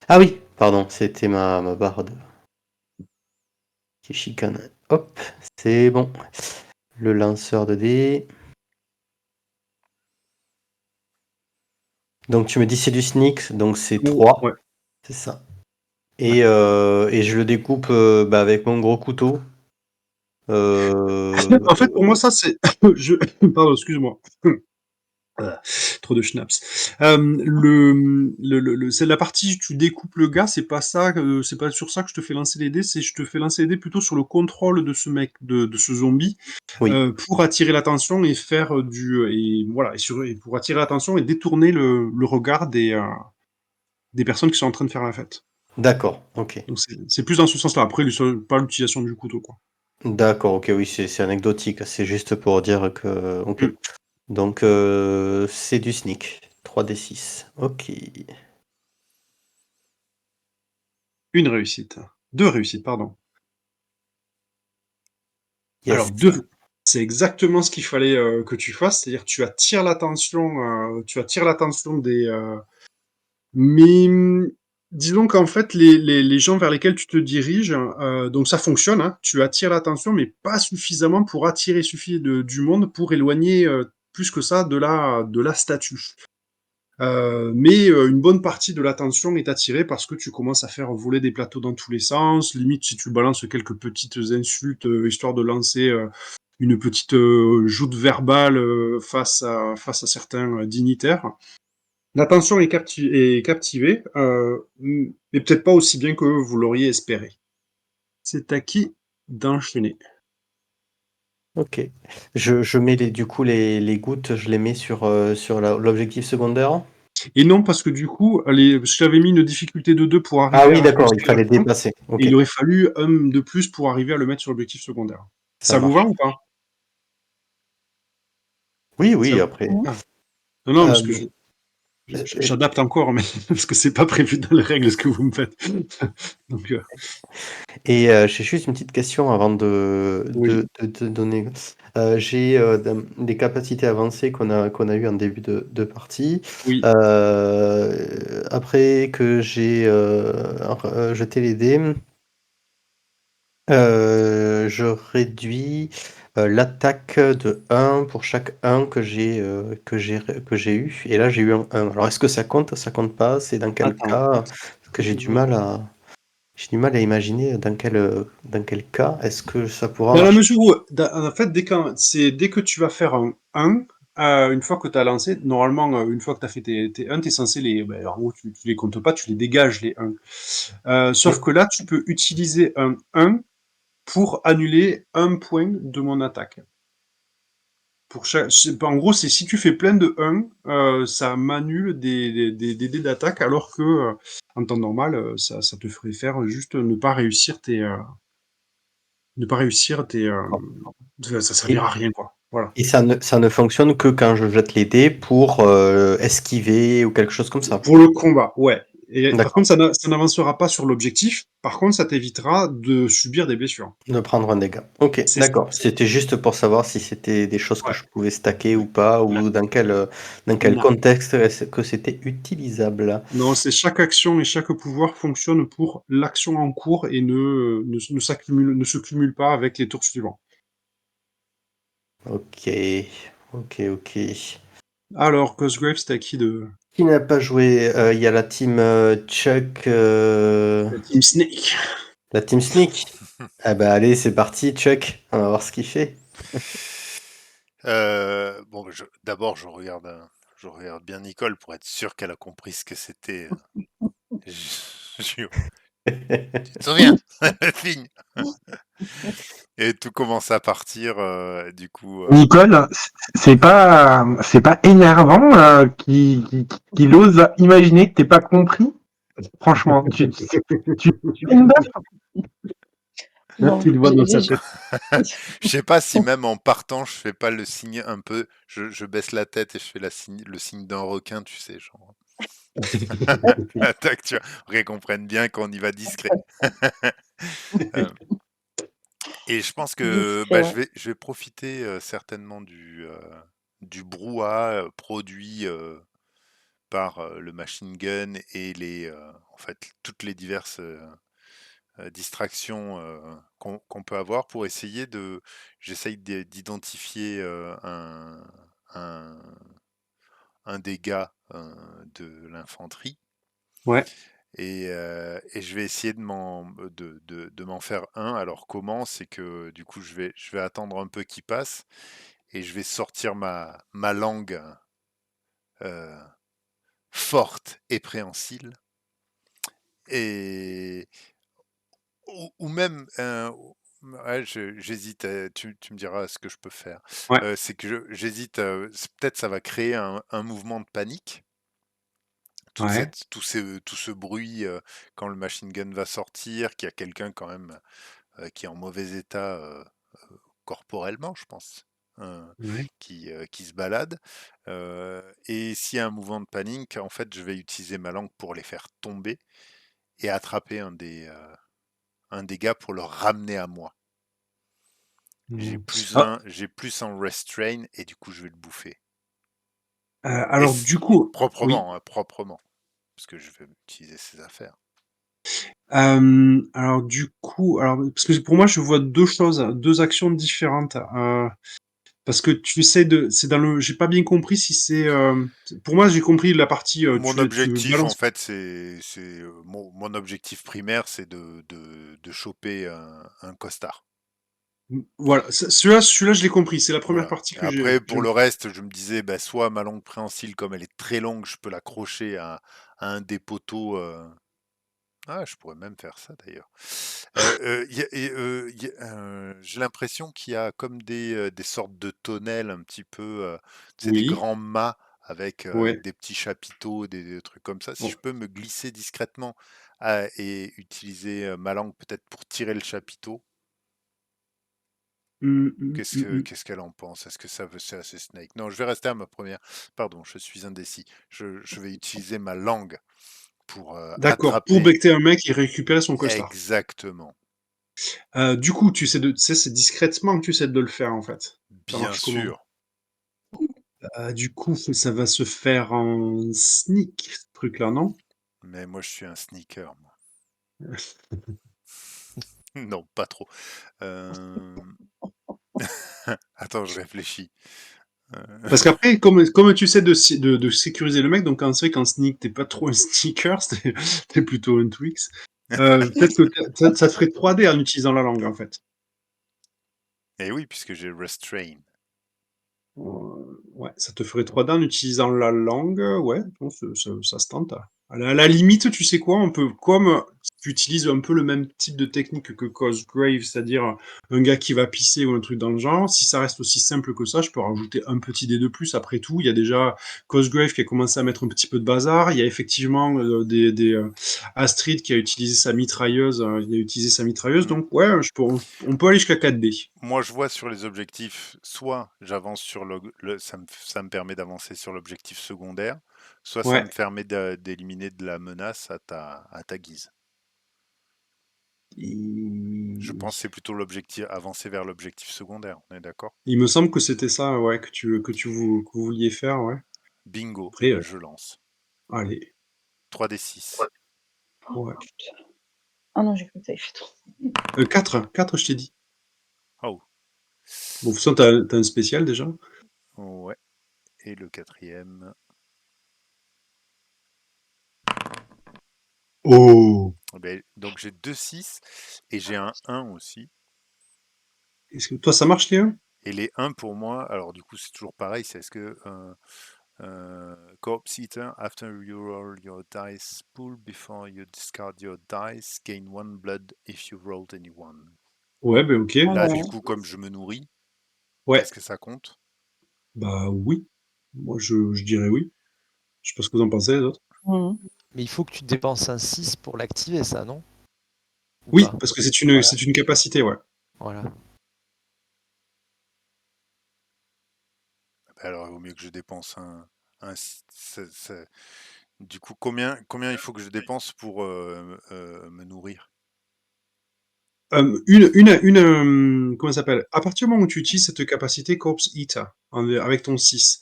Ah oui, pardon, c'était ma barre qui chicane. Hop, c'est bon. Le lanceur de dés. Donc tu me dis c'est du sneak, donc c'est Oh, 3, ouais. c'est ça. Ouais. Et je le découpe avec mon gros couteau. En fait, pour moi, ça, c'est. Pardon, excuse-moi. Trop de schnapps. C'est la partie tu découpes le gars, c'est pas ça, c'est pas sur ça que je te fais lancer les dés, c'est je te fais lancer les dés plutôt sur le contrôle de ce mec, de ce zombie, Oui, pour attirer l'attention et faire et voilà, et pour attirer l'attention et détourner le regard des personnes qui sont en train de faire la fête. d'accord, ok. Donc c'est plus dans ce sens-là. Après, pas l'utilisation du couteau, quoi. D'accord, ok, oui, c'est anecdotique. C'est juste pour dire que. Ok. Mm. Donc c'est du sneak. 3d6. Ok. Une réussite. Deux réussites, pardon. Yes. Alors, deux. C'est exactement ce qu'il fallait que tu fasses, c'est-à-dire tu attires l'attention des... Mais disons qu'en fait, les gens vers lesquels tu te diriges, donc ça fonctionne, hein, tu attires l'attention, mais pas suffisamment pour attirer du monde pour éloigner plus que ça de la statue. Mais une bonne partie de l'attention est attirée parce que tu commences à faire voler des plateaux dans tous les sens. Limite, si tu balances quelques petites insultes, histoire de lancer une petite joute verbale face à certains dignitaires. L'attention est captivée, mais peut-être pas aussi bien que vous l'auriez espéré. C'est à qui d'enchaîner. Ok. Je mets du coup les gouttes, je les mets sur l'objectif secondaire. Et non, parce que du coup, j'avais mis une difficulté de 2 pour Ah arriver oui, à d'accord, il jusqu'à la fallait fin, dépasser. et Ok, il aurait fallu un de plus pour arriver à le mettre sur l'objectif secondaire. ça Ça vous va marche. ou pas? Oui, Ça oui, vous- après. Mhm. Ah. Non, parce que Euh, j'adapte encore, mais parce que c'est pas prévu dans les règles ce que vous me faites. Donc, Et j'ai juste une petite question avant oui. de donner. J'ai des capacités avancées qu'on a eues en début de partie. Oui. Après que j'ai jeté les dés, je réduis l'attaque de 1 pour chaque 1 que j'ai eu. Et là, j'ai eu un 1. Alors, est-ce que ça compte? Ça compte pas? C'est dans quel Attends. cas? Parce que j'ai du mal à imaginer dans quel cas est-ce que ça pourra Dans la marcher. mesure où, en fait, dès que tu vas faire un 1, une fois que tu as lancé, normalement, une fois que tu as fait tes 1, tu es censé en gros, tu les comptes pas, tu les dégages, les 1. Sauf Oui. que là, tu peux utiliser un 1 pour annuler un point de mon attaque. En gros, c'est si tu fais plein de 1, ça m'annule des dés d'attaque, alors que en temps normal, ça te ferait faire juste ne pas réussir tes. Ça Et, servira à rien, quoi. Voilà. et ça ne fonctionne que quand je jette les dés pour esquiver ou quelque chose comme ça. Pour le combat, ouais. Et par D'accord. contre, ça n'avancera pas sur l'objectif. Par contre, ça t'évitera de subir des blessures. De prendre un dégât. Ok, C'est ça. d'accord. C'était juste pour savoir si c'était des choses que Ouais. je pouvais stacker ou pas, Ouais. ou dans quel Non. contexte est-ce que c'était utilisable. Non, c'est chaque action et chaque pouvoir fonctionne pour l'action en cours et ne se cumule pas avec les tours suivants. Ok, ok. Alors, Cosgrave, c'est à qui de Qui n'a pas joué? Il y a la team Chuck, la Team Snake? la team Sneak. Ah bah allez, c'est parti, Chuck. On va voir ce qu'il fait. Bon, d'abord, je regarde bien Nicole pour être sûr qu'elle a compris ce que c'était. Tu te souviens? Figne. Et tout commence à partir, du coup. Nicole, c'est pas énervant qu'il ose imaginer que t'es pas compris. Franchement, tu es une baffe. Non, Tu le vois dans sa tête. Je sais pas si même en partant, je fais pas le signe un peu. Je baisse la tête et je fais le signe d'un requin, tu sais, genre. Tac, tu vois, pour qu'elle comprenne bien qu'on y va discret. Euh, et je pense que discret, ouais. je vais profiter certainement du brouhaha produit par le machine gun et en fait, toutes les diverses distractions qu'on peut avoir pour essayer j'essaye d'identifier un, un dégât de l'infanterie Ouais. et je vais essayer de m'en faire un. Alors comment? C'est que du coup je vais attendre un peu qu'il passe et je vais sortir ma langue euh, forte et préhensile et ou même ouais, j'hésite. Tu me diras ce que je peux faire. Ouais. C'est que j'hésite. Peut-être ça va créer un mouvement de panique. Ouais. Tout ce bruit quand le machine gun va sortir, qu'il y a quelqu'un quand même qui est en mauvais état corporellement, je pense, Ouais. qui se balade. Et s'il y a un mouvement de panique, en fait, je vais utiliser ma langue pour les faire tomber et attraper un des gars pour le ramener à moi. J'ai Non. plus un restrain et du coup je vais le bouffer. Alors du coup, oui. Proprement, hein, proprement. Parce que je vais utiliser ces affaires. Alors du coup, parce que pour moi je vois deux choses, deux actions différentes. Parce que tu essaies c'est dans le, j'ai pas bien compris si c'est. Pour moi j'ai compris la partie. Mon Tu objectif, en balances. fait, mon objectif primaire, c'est de choper un costard. Voilà, celui-là je l'ai compris. C'est la première Voilà. partie Et que après, j'ai. pour le reste, je me disais, bah, soit ma longue préhensile, comme elle est très longue, je peux l'accrocher à un des poteaux. Ah, je pourrais même faire ça d'ailleurs. J'ai l'impression qu'il y a comme des sortes de tonnelles un petit peu, tu sais, des Oui. grands mâts avec Ouais. des petits chapiteaux, des trucs comme ça. Si Bon. je peux me glisser discrètement et utiliser ma langue peut-être pour tirer le chapiteau, qu'est-ce qu'elle en pense? Est-ce que ça veut c'est assez Snake? Non, je vais rester à ma première. Pardon, je suis indécis. Je vais utiliser ma langue pour D'accord. Pour attraper. becter un mec et récupérer son costard. Exactement. Du coup, tu sais, c'est discrètement que tu essaies de le faire en fait. Ça Bien marche comment? sûr. Du coup, ça va se faire en sneak, ce truc-là, non? Mais moi, je suis un sneaker, moi. Non, pas trop. Euh, Attends, je réfléchis. Parce qu'après, comme tu sais de sécuriser le mec, donc c'est vrai qu'en sneak, t'es pas trop un sneaker, t'es plutôt un Twix. Peut-être que ça te ferait 3D en utilisant la langue, en fait. Et oui, puisque j'ai restrain. Ouais, ça te ferait 3D en utilisant la langue, ouais, bon, ça se tente. À la limite, tu sais quoi, on peut, comme tu utilises un peu le même type de technique que Cosgrave, c'est-à-dire un gars qui va pisser ou un truc dans le genre, si ça reste aussi simple que ça, je peux rajouter un petit dé de plus. Après tout, il y a déjà Cosgrave qui a commencé à mettre un petit peu de bazar, il y a effectivement Astrid qui a utilisé sa mitrailleuse, donc ouais, on peut aller jusqu'à 4 dés. Moi, je vois sur les objectifs, soit j'avance sur ça me permet d'avancer sur l'objectif secondaire, soit ça Ouais. me permet d'éliminer de la menace à ta guise. Je pense que c'est plutôt l'objectif, avancer vers l'objectif secondaire, on est d'accord? Il me semble que c'était ça, ouais, que vous vouliez faire, ouais. Bingo, Après, je lance. allez, 3d6. ouais. Ah non, j'ai cru que t'avais fait trop. 4, je t'ai dit. Oh, Bon, de toute façon, t'as un spécial déjà. ouais. Et le quatrième. Oh! Ben, donc j'ai 2 6 et j'ai un 1 aussi. Est-ce que toi, ça marche, les 1? Et les 1 pour moi, alors du coup c'est toujours pareil, c'est est-ce que Corpse Eater, after you roll your dice pool before you discard your dice, gain 1 blood if you rolled any one. Ouais, ben ok. Là Ouais. du coup comme je me nourris, Ouais, est-ce que ça compte? bah oui. Moi, je dirais oui. Je sais pas ce que vous en pensez, les autres. Mhm. Mais il faut que tu dépenses un 6 pour l'activer, ça, non? Ou Oui, pas? parce que Voilà. c'est une capacité, ouais. Voilà. Ben alors il vaut mieux que je dépense un du coup combien il faut que je dépense pour me nourrir? Comment ça s'appelle? À partir du moment où tu utilises cette capacité Corpse Eater, avec ton 6,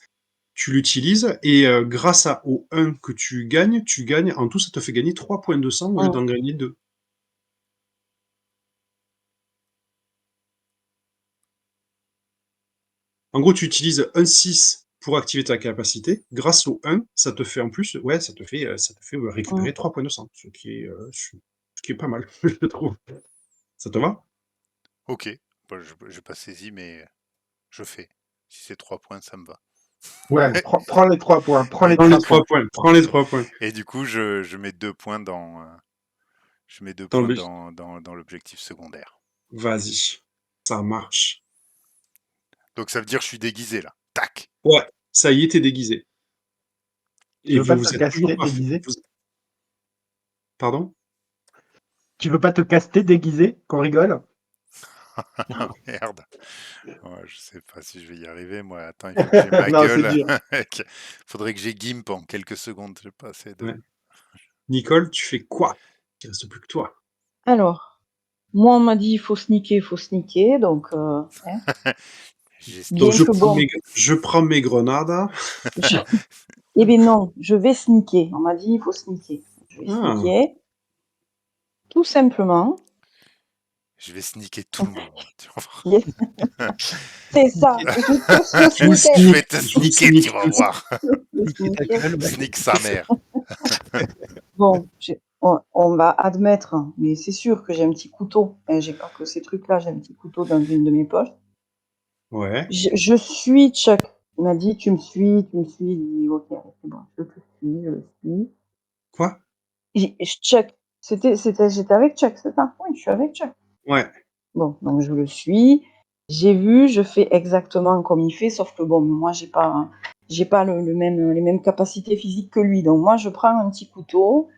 tu l'utilises et grâce au 1 que tu gagnes, en tout, ça te fait gagner 3 points de sang au lieu Mhm. d'en gagner 2. En gros, tu utilises un 6 pour activer ta capacité. Grâce au 1, ça te fait en plus, ouais, ça te fait récupérer Mhm. 3 points de sang, ce qui est pas mal, je trouve. Ça te va? Ok, bon, j'ai pas saisi mais je fais. Si c'est 3 points, ça me va. Ouais, prends les 3 points. Prends Et les Prends du les 3 coup, trois points. points, prends les 3 points. et du coup je mets 2 points je mets 2 Dans points le- dans l'objectif secondaire. Vas-y, ça marche. Donc ça veut dire que je suis déguisé là. Tac. Ouais, ça y est, t'es déguisé. Tu Et veux pas vous te vous êtes toujours caster pas fait. déguisé? Pardon? Tu veux pas te caster déguisé? Qu'on rigole? Ah, merde. Ouais, je sais pas si je vais y arriver, moi. Attends, il faut que j'ai ma Non, c'est gueule. dur. Faudrait que j'ai Gimp en quelques secondes. Je sais pas, c'est de. Ouais. Nicole, tu fais quoi? Il reste plus que toi. Alors, Moi, on m'a dit, il faut sneaker, donc, hein. J'ai Bien Donc sneaké. que bon, je prends mes grenades. je... eh bien non, je vais sneaker. On m'a dit, il faut sneaker. Je vais Ah, sneaker, tout simplement. Je vais sneaker tout le monde. Tu vas voir. Yes. C'est ça, je vais tous le je vous sneaker. Je vais te je vous sneaker, tu sneak vas tous. voir. Le Niquer ta sneaker. gueule, ouais. Sneak sa mère. Bon, on va admettre, mais c'est sûr que j'ai un petit couteau. Hein, j'ai pas que ces trucs-là, j'ai un petit couteau dans une de mes poches. Ouais. Je suis Chuck. Il m'a dit, tu me suis. Il dit, ok, c'est bon, je te suis, je le suis. Quoi? Chuck, j'étais avec Chuck, c'est ça? Oui, je suis avec Chuck. Ouais. Bon, donc je le suis. J'ai vu, je fais exactement comme il fait, sauf que bon, moi j'ai pas les mêmes capacités physiques que lui. Donc moi je prends un petit couteau,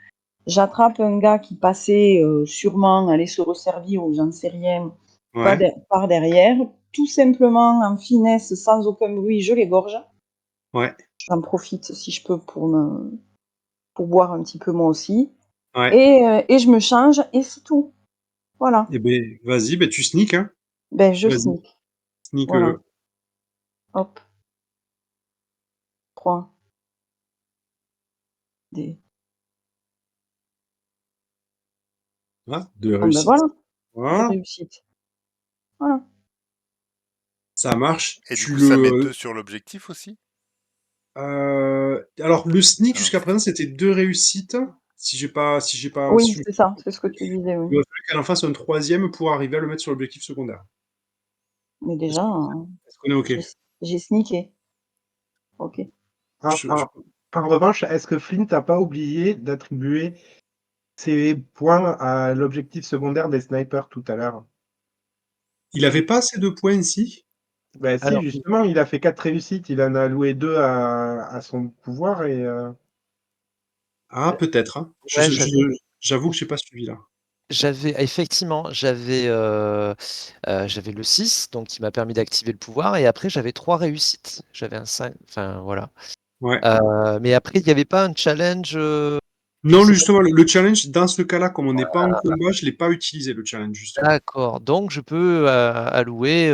j'attrape un gars qui passait sûrement aller se resservir ou j'en sais rien, Ouais. par derrière, tout simplement en finesse, sans aucun bruit, je l'égorge. Ouais. J'en profite si je peux pour boire un petit peu moi aussi. Ouais. Et je me change et c'est tout. Voilà. Eh ben, vas-y, ben tu sneak, hein. Ben je Vas-y, sneak. Voilà. sneak-le. Hop. 3 des. Ah, de Bon ben réussite. voilà, 2 Voilà, réussites. Voilà. ça marche. Et du Tu coup, ça met le. 2 sur l'objectif aussi? Alors, le sneak Ah non, jusqu'à présent, c'était 2 réussites. Si Oui, je me c'est trompe ça, pas. c'est ce que tu disais, oui. Il aurait fallu qu'elle en fasse un troisième pour arriver à le mettre sur l'objectif secondaire. Mais Est-ce déjà, est-ce qu'on est OK? j'ai sneaké. OK. En, Je- en- en revanche, est-ce que Flint n'a pas oublié d'attribuer ses points à l'objectif secondaire des snipers tout à l'heure? Il avait pas assez de points ici? Ben si, Alors, justement, il a fait 4 réussites, il en a alloué 2 à son pouvoir et Ah, peut-être, hein. ouais, J'avoue que j'ai pas suivi là. j'avais le 6, donc qui m'a permis d'activer le pouvoir, et après j'avais 3 réussites. J'avais un 5, enfin voilà. Ouais. Mais après, il n'y avait pas un challenge. Je Non, sais pas. justement, le challenge, dans ce cas-là, comme on n'est pas en combat, je l'ai pas utilisé, le challenge, justement. D'accord. Donc je peux allouer,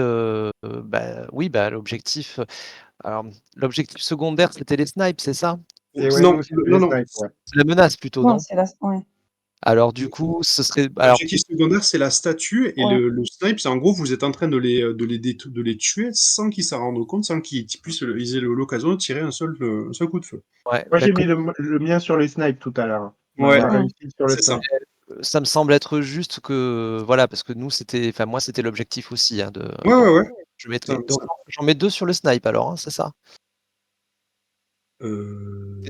oui, l'objectif. Alors, l'objectif secondaire, c'était les snipes, c'est ça? et ouais, Non, nous c'était non, les non. snipes, ouais. C'est la menace plutôt, Non, non? c'est la ouais, Alors du coup, ce serait. Alors, L'objectif secondaire, c'est la statue, et ouais. le snipe, c'est en gros, vous êtes en train de les tuer sans qu'ils s'en rendent compte, sans qu'ils puissent, ils aient l'occasion de tirer un seul coup de feu. ouais, Moi j'ai mis comme le mien sur les snipes tout à l'heure. Ouais, Ma Mmh. réussite sur le c'est ça. snipe. ça me semble être juste que voilà, parce que nous, moi, c'était l'objectif aussi, hein, Ouais, donc ouais, ouais. je Ça, mettrais. Donc j'en mets 2 sur le snipe alors, hein, c'est ça? C'est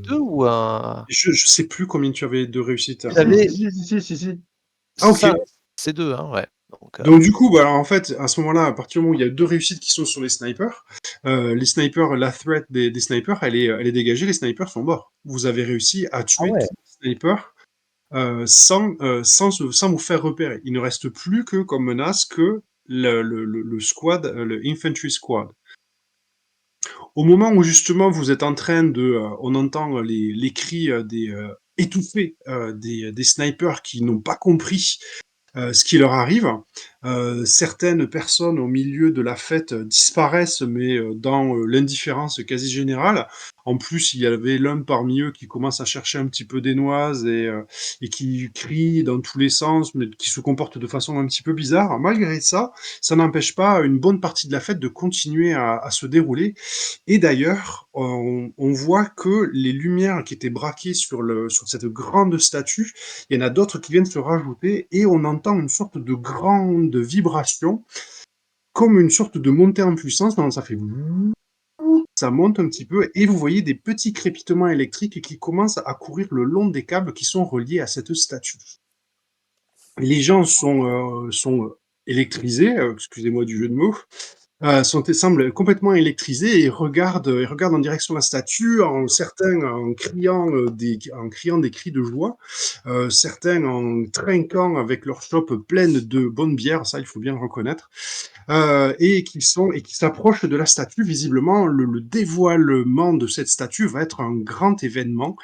2 euh, ou un. je sais plus combien tu avais de réussites. Si, J'avais. si. Ah, C'est ok. ça, c'est 2, hein, ouais. Donc, Donc du coup, bah, alors, en fait, à ce moment-là, à partir du moment où il y a 2 réussites qui sont sur les snipers, la threat des snipers, elle est dégagée, les snipers sont morts. Vous avez réussi à ah tuer ouais. tous les snipers sans vous faire repérer. Il ne reste plus que comme menace que le squad, le infantry squad. Au moment où justement vous êtes en train on entend les cris étouffés des snipers qui n'ont pas compris ce qui leur arrive. Certaines personnes au milieu de la fête disparaissent, mais dans l'indifférence quasi générale. En plus, il y avait l'un parmi eux qui commence à chercher un petit peu des noises et qui crie dans tous les sens, mais qui se comporte de façon un petit peu bizarre. Malgré ça, ça n'empêche pas une bonne partie de la fête de continuer à se dérouler. Et d'ailleurs, on voit que les lumières qui étaient braquées sur cette grande statue, il y en a d'autres qui viennent se rajouter et on entend une sorte de grande vibration, comme une sorte de montée en puissance. Donc ça fait ça monte un petit peu et vous voyez des petits crépitements électriques qui commencent à courir le long des câbles qui sont reliés à cette statue. Les gens sont électrisés, excusez-moi du jeu de mots, semblent complètement électrisés et regardent en direction de la statue, certains en criant des cris de joie, certains en trinquant avec leur chope pleine de bonnes bières, ça il faut bien le reconnaître, et qui s'approchent de la statue. Visiblement, le dévoilement de cette statue va être un grand événement,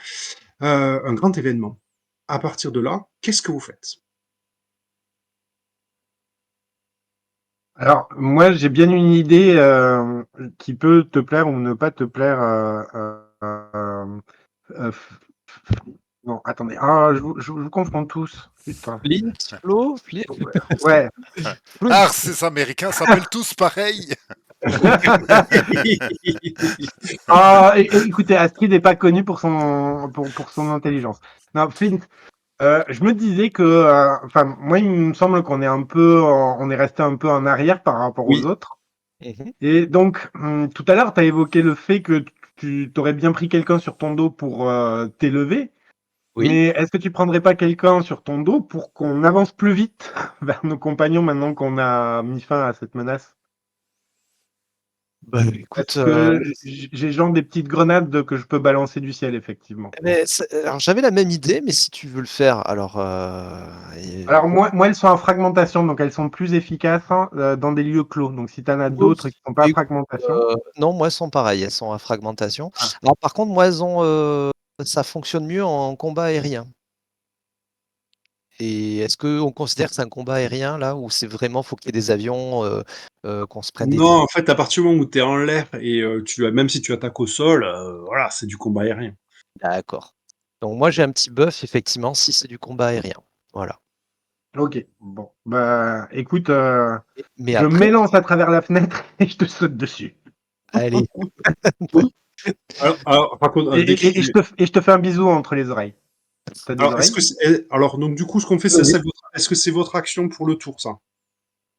un grand événement. À partir de là, qu'est-ce que vous faites? Alors, moi, j'ai bien une idée qui peut te plaire ou ne pas te plaire. F- Non, attendez. Ah, je vous confonds tous. Putain. Flint, Flo, Flint, Ouais. Flint. Ah, ces Américains s'appellent tous pareil. Ah, écoutez, Astrid n'est pas connu pour son intelligence. Non, Flint, je me disais que, enfin, moi, il me semble qu'on est on est resté un peu en arrière par rapport aux Oui, autres. Mhm. Et donc, tout à l'heure, tu as évoqué le fait que tu t'aurais bien pris quelqu'un sur ton dos pour t'élever. Oui. Mais est-ce que tu prendrais pas quelqu'un sur ton dos pour qu'on avance plus vite vers nos compagnons maintenant qu'on a mis fin à cette menace? Bah, écoute, Est-ce que j'ai genre des petites grenades que je peux balancer du ciel, effectivement? alors j'avais la même idée, mais si tu veux le faire, alors Alors moi, elles sont en fragmentation, donc elles sont plus efficaces hein, dans des lieux clos. Donc si tu en as moi d'autres qui aussi. sont pas à Écoute, fragmentation, non, moi elles sont pareilles, elles sont à fragmentation. ah, Alors par contre, moi elles ont, ça fonctionne mieux en combat aérien. Et est-ce qu'on considère que c'est un combat aérien là, ou c'est vraiment faut qu'il y ait des avions, qu'on se prenne des non, distances? en fait, à partir du moment où tu es en l'air et même si tu attaques au sol, voilà, c'est du combat aérien. D'accord. Donc moi j'ai un petit buff effectivement si c'est du combat aérien. Voilà. ok. Bon, bah écoute, Mais je après, m'élance à travers la fenêtre et je te saute dessus. allez. Alors, par contre, décrivez. Et je te fais un bisou entre les oreilles. T'as des Alors, est-ce oreilles? que alors, donc, du coup, ce qu'on fait, Oui. est-ce que c'est votre action pour le tour, ça?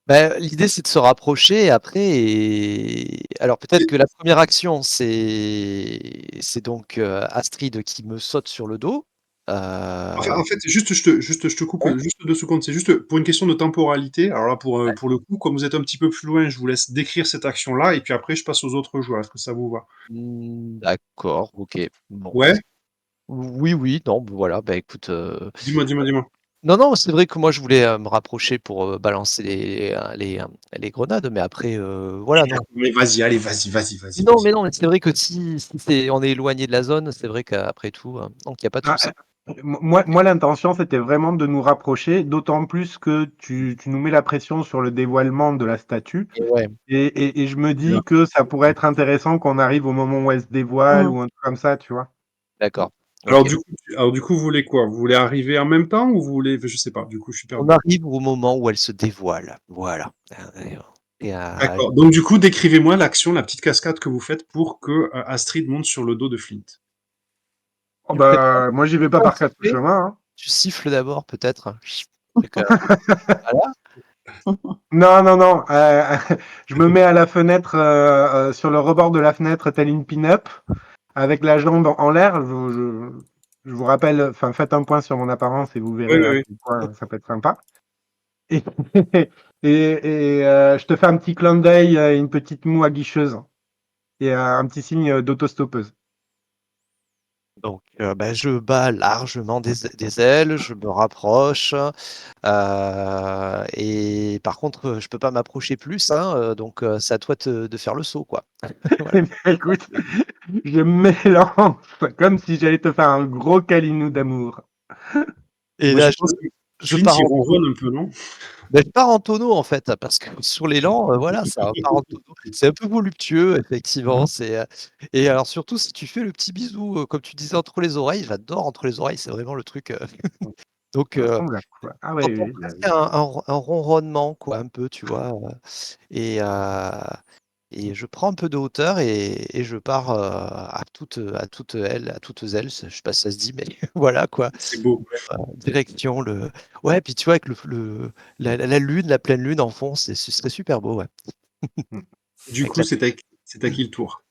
Bah, l'idée c'est de se rapprocher après alors peut-être que la première action c'est donc, Astrid qui me saute sur le dos. Enfin, Heu, en fait, je te coupe ouais. juste 2 secondes. C'est juste pour une question de temporalité. Alors là, Ouais. pour le coup, comme vous êtes un petit peu plus loin, je vous laisse décrire cette action-là et puis après, je passe aux autres joueurs. Est-ce que ça vous va? D'accord, OK. Bon. Ouais? Oui, oui, non, voilà, bah, écoute, Dis-moi, dis-moi, dis-moi. non, non, c'est vrai que moi je voulais, me rapprocher pour, balancer les grenades, mais après, voilà, non. Mais vas-y, allez, vas-y, vas-y, vas-y, Non, vas-y. mais non, mais c'est vrai que si on est éloigné de la zone, c'est vrai qu'après tout, donc il y a pas de Ah, souci. moi, l'intention, c'était vraiment de nous rapprocher, d'autant plus que tu nous mets la pression sur le dévoilement de la statue. Et ouais, Et je me Bien. dis que ça pourrait être intéressant qu'on arrive au moment où elle se dévoile Mm. ou un truc comme ça, tu vois. d'accord, OK. Alors du coup, vous voulez quoi? Vous voulez arriver en même temps ou vous voulez, je sais pas. Du coup, je suis On perdu. arrive au moment où elle se dévoile, voilà. D'accord. Donc du coup, décrivez-moi l'action, la petite cascade que vous faites pour que Astrid monte sur le dos de Flint. Oh, Tu ferais pas bah, moi, j'y vais pas un par quatre sifflet? chemins, hein. Tu siffles d'abord peut-être? Et que voilà. Non, non, non. Je me mets à la fenêtre, sur le rebord de la fenêtre, telle une pin-up, avec la jambe en l'air. Je vous rappelle, enfin, faites un point sur mon apparence et vous Oui, verrez oui, à oui. quel point ça peut être sympa. Et, je te fais un petit clin d'œil, une petite moue aguicheuse et un petit signe d'autostoppeuse. Donc, bah, je bats largement des ailes, je me rapproche, et par contre, je peux pas m'approcher plus, hein, donc c'est à toi de faire le saut, quoi. Voilà. Eh bien, écoute, je m'élance comme si j'allais te faire un gros câlinou d'amour. Et Moi, là, je pense que je Flint, pars il en ronronne un peu, non? bah, je pars en tonneau, en fait, parce que sur l'élan, voilà, ça part en tonneau. C'est un peu voluptueux, effectivement, et alors surtout si tu fais le petit bisou, comme tu disais entre les oreilles, j'adore entre les oreilles, c'est vraiment le truc, donc Ça ressemble à quoi? Ah ouais, j'entends oui, oui, presque un ronronnement, quoi, un peu, tu vois? Et je prends un peu de hauteur et je pars, à toute aile, je sais pas si ça se dit, mais voilà, quoi. C'est beau. Direction le ouais, puis tu vois avec la lune, la pleine lune en fond, ce serait super beau, ouais. Mm. Du Avec coup, la c'est à qui le tour?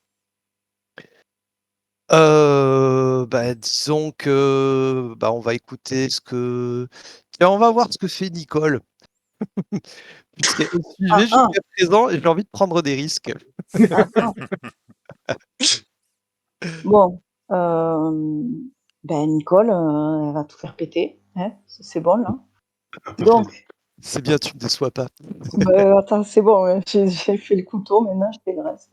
bah, disons que, bah, on va écouter ce que tiens, on va voir ce que fait Nicole, puisqu'elle me Ah, suivait ah, jusqu'à présent et j'ai envie de prendre des risques. ah, ah. Bon, euh, ben Nicole, elle va tout faire péter, hein, c'est bon là. Donc, C'est bien, tu me déçois pas. ben, attends, c'est bon, j'ai fait le couteau, maintenant je fais le reste.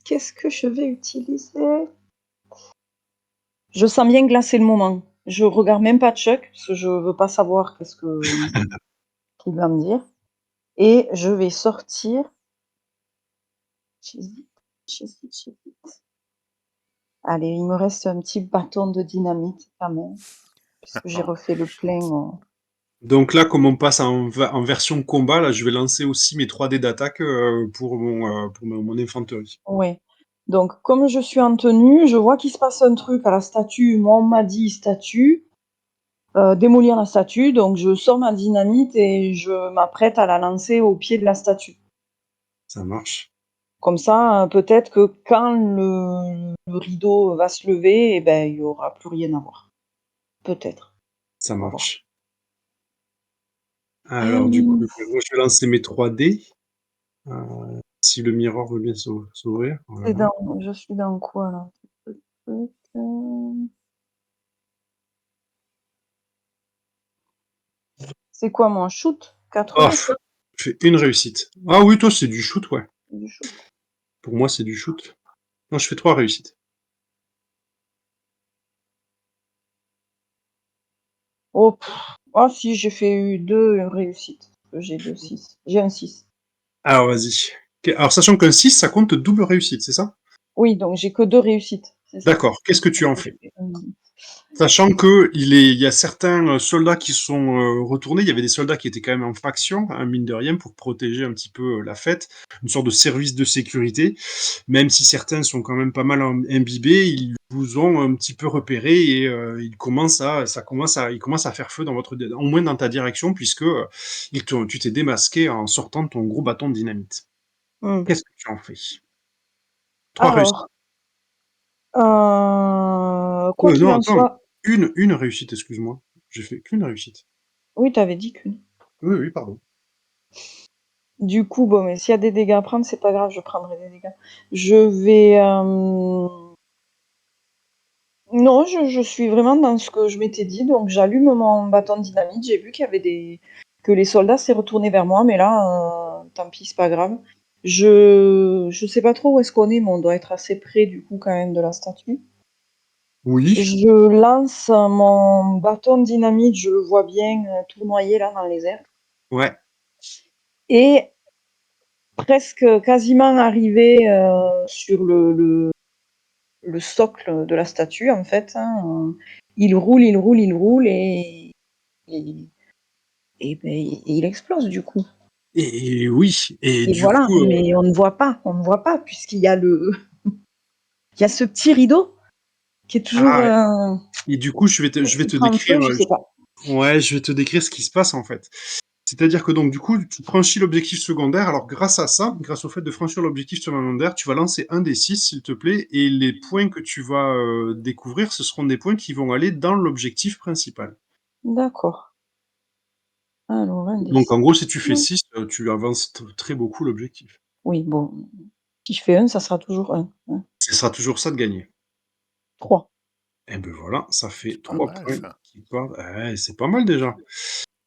Qu'est-ce que je vais utiliser? Je sens bien glacer le moment. Je regarde même pas Chuck, parce que je veux pas savoir qu'est-ce que qu'il va me dire. et je vais sortir. J'hésite. Allez, il me reste un petit bâton de dynamite quand même, puisque j'ai refait le plein. Donc là, comme on passe en version combat, là, je vais lancer aussi mes 3 dés d'attaque pour mon infanterie. Ouais. Donc, comme je suis en tenue, je vois qu'il se passe un truc à la statue. Moi, on m'a dit statue, démolir la statue. Donc, je sors ma dynamite et je m'apprête à la lancer au pied de la statue. Ça marche. Comme ça, peut-être que quand le rideau va se lever, eh ben, il y aura plus rien à voir. Peut-être. Ça On va voir. marche. Alors, du coup, moi, je vais lancer mes 3 dés. Si le miroir veut bien s'ouvrir. C'est Voilà. je suis dans quoi là? C'est quoi mon shoot? 4 Oh, dés, je fais une réussite. Ah oui, toi, c'est du shoot, ouais. du shoot. Pour moi, c'est du shoot. Non, je fais 3 réussites. Oh, oh si, j'ai fait 2 réussites. J'ai 2 6. J'ai un 6. Alors, vas-y. Ok, alors, sachant qu'un 6, ça compte double réussite, c'est ça? Oui, donc j'ai que 2 réussites. C'est ça. D'accord. Qu'est-ce que tu Parce en que j'ai fais? fait un- Sachant que il y a certains soldats qui sont retournés. Il y avait des soldats qui étaient quand même en faction, hein, mine de rien, pour protéger un petit peu la fête, une sorte de service de sécurité. Même si certains sont quand même pas mal imbibés, ils vous ont un petit peu repéré et ils commencent à faire feu au moins dans ta direction, puisque tu t'es démasqué en sortant de ton gros bâton de dynamite. Hmm. Qu'est-ce que tu en fais? 3 réussites. Alors, quoi qu'il Non, en attends. soit, Une réussite, excuse-moi. J'ai fait qu'une réussite. oui, t'avais dit qu'une. Oui, oui, pardon. Du coup, bon, mais s'il y a des dégâts à prendre, c'est pas grave, je prendrai des dégâts. Je vais. Non, je suis vraiment dans ce que je m'étais dit, donc j'allume mon bâton de dynamite. J'ai vu qu'il y avait que les soldats s'est retournés vers moi, mais là, tant pis, c'est pas grave. Je sais pas trop où est-ce qu'on est, mais on doit être assez près du coup quand même de la statue. Oui. Je lance mon bâton de dynamite, je le vois bien tournoyer là dans les airs. Ouais. Et presque quasiment arrivé sur le socle de la statue, en fait, hein, il roule et ben, il explose du coup. Et oui. Et Et du voilà, coup, mais on ne voit pas puisqu'il y a il y a ce petit rideau qui est toujours ah, et du coup, je vais te en décrire. feu, je sais pas. Ouais, je vais te décrire ce qui se passe en fait. C'est-à-dire que donc du coup, tu franchis l'objectif secondaire. Alors grâce à ça, grâce au fait de franchir l'objectif secondaire, tu vas lancer un des 6, s'il te plaît, et les points que tu vas découvrir, ce seront des points qui vont aller dans l'objectif principal. D'accord. Alors, un des Donc en 6. gros, si tu fais 6, tu avances très beaucoup l'objectif. Oui, bon, si je fais 1, ça sera toujours 1. Hein. Ce sera toujours ça de gagner. 3. Et ben voilà, ça fait Pas 3 mal points ça. qui partent. C'est pas mal déjà.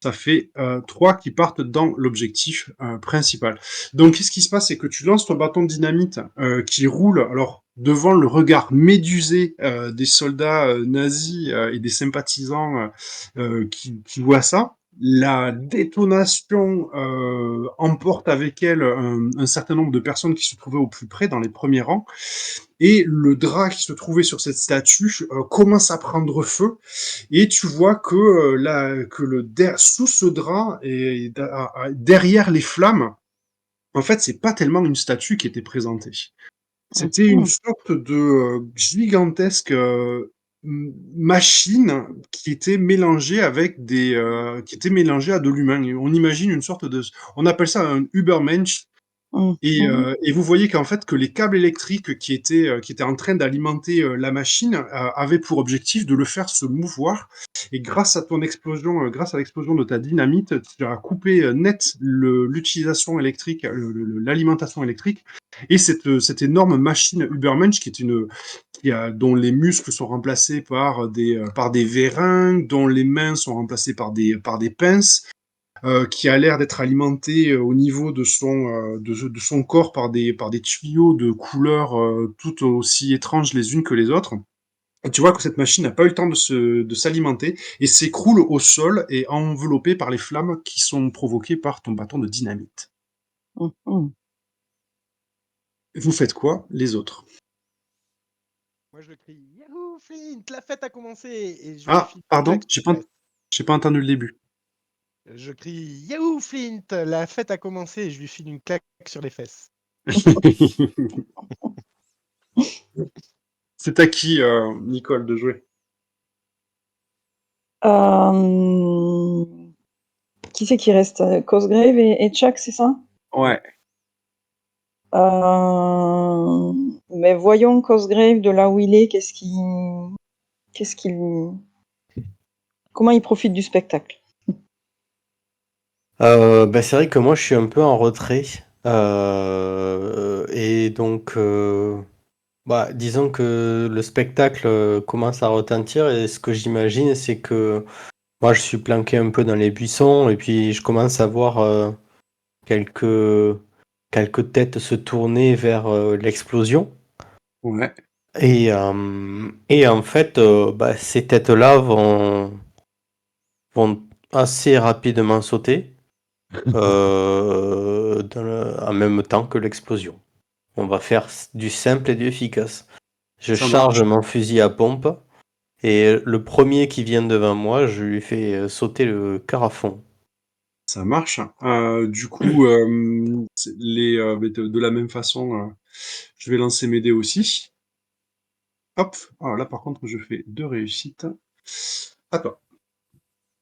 Ça fait 3 qui partent dans l'objectif principal. Donc, qu'est-ce qui se passe? C'est que tu lances ton bâton de dynamite qui roule, alors, devant le regard médusé des soldats nazis et des sympathisants qui voient ça. La détonation emporte avec elle un certain nombre de personnes qui se trouvaient au plus près, dans les premiers rangs, et le drap qui se trouvait sur cette statue commence à prendre feu, et tu vois que, sous ce drap et derrière les flammes, en fait, c'est pas tellement une statue qui était présentée. C'était une Mhm. sorte de gigantesque machine qui était mélangée qui était mélangée à de l'humain. On imagine une sorte de, on appelle ça un Übermensch. Mhm. Et vous voyez qu'en fait, que les câbles électriques qui étaient en train d'alimenter la machine avaient pour objectif de le faire se mouvoir. Et grâce à ton explosion, grâce à l'explosion de ta dynamite, tu as coupé net l'utilisation électrique, l'alimentation électrique. Et cette énorme machine Übermensch dont les muscles sont remplacés par des vérins, dont les mains sont remplacées par des pinces, qui a l'air d'être alimenté au niveau de son corps par des tuyaux de couleurs tout aussi étranges les unes que les autres. Tu vois que cette machine n'a pas eu le temps de s'alimenter et s'écroule au sol et enveloppée par les flammes qui sont provoquées par ton bâton de dynamite. Mhm. Vous faites quoi, les autres? Moi, je crie Yahoo, Flint, la fête a commencé et je lui Ah, file une pardon, claque sur les fesses. j'ai pas entendu le début. Je crie Yahoo, Flint, la fête a commencé et je lui file une claque sur les fesses. C'est à qui, Nicole, de jouer? Euh, Qui c'est qui reste? Cosgrave et Chuck, c'est ça? Ouais. Mais voyons Cosgrave de là où il est, comment il profite du spectacle? C'est vrai que moi je suis un peu en retrait. Et donc, disons que le spectacle commence à retentir et ce que j'imagine c'est que moi je suis planqué un peu dans les buissons et puis je commence à voir quelques, quelques têtes se tourner vers l'explosion. Ouais. Et en fait, ces têtes-là vont assez rapidement sauter en même temps que l'explosion. On va faire du simple et du efficace. Je Ça charge marche. mon fusil à pompe et le premier qui vient devant moi, je lui fais sauter le carafon. Ça marche. Du coup, de la même façon, je vais lancer mes dés aussi. Hop. Alors là, par contre, je fais 2 réussites. À toi.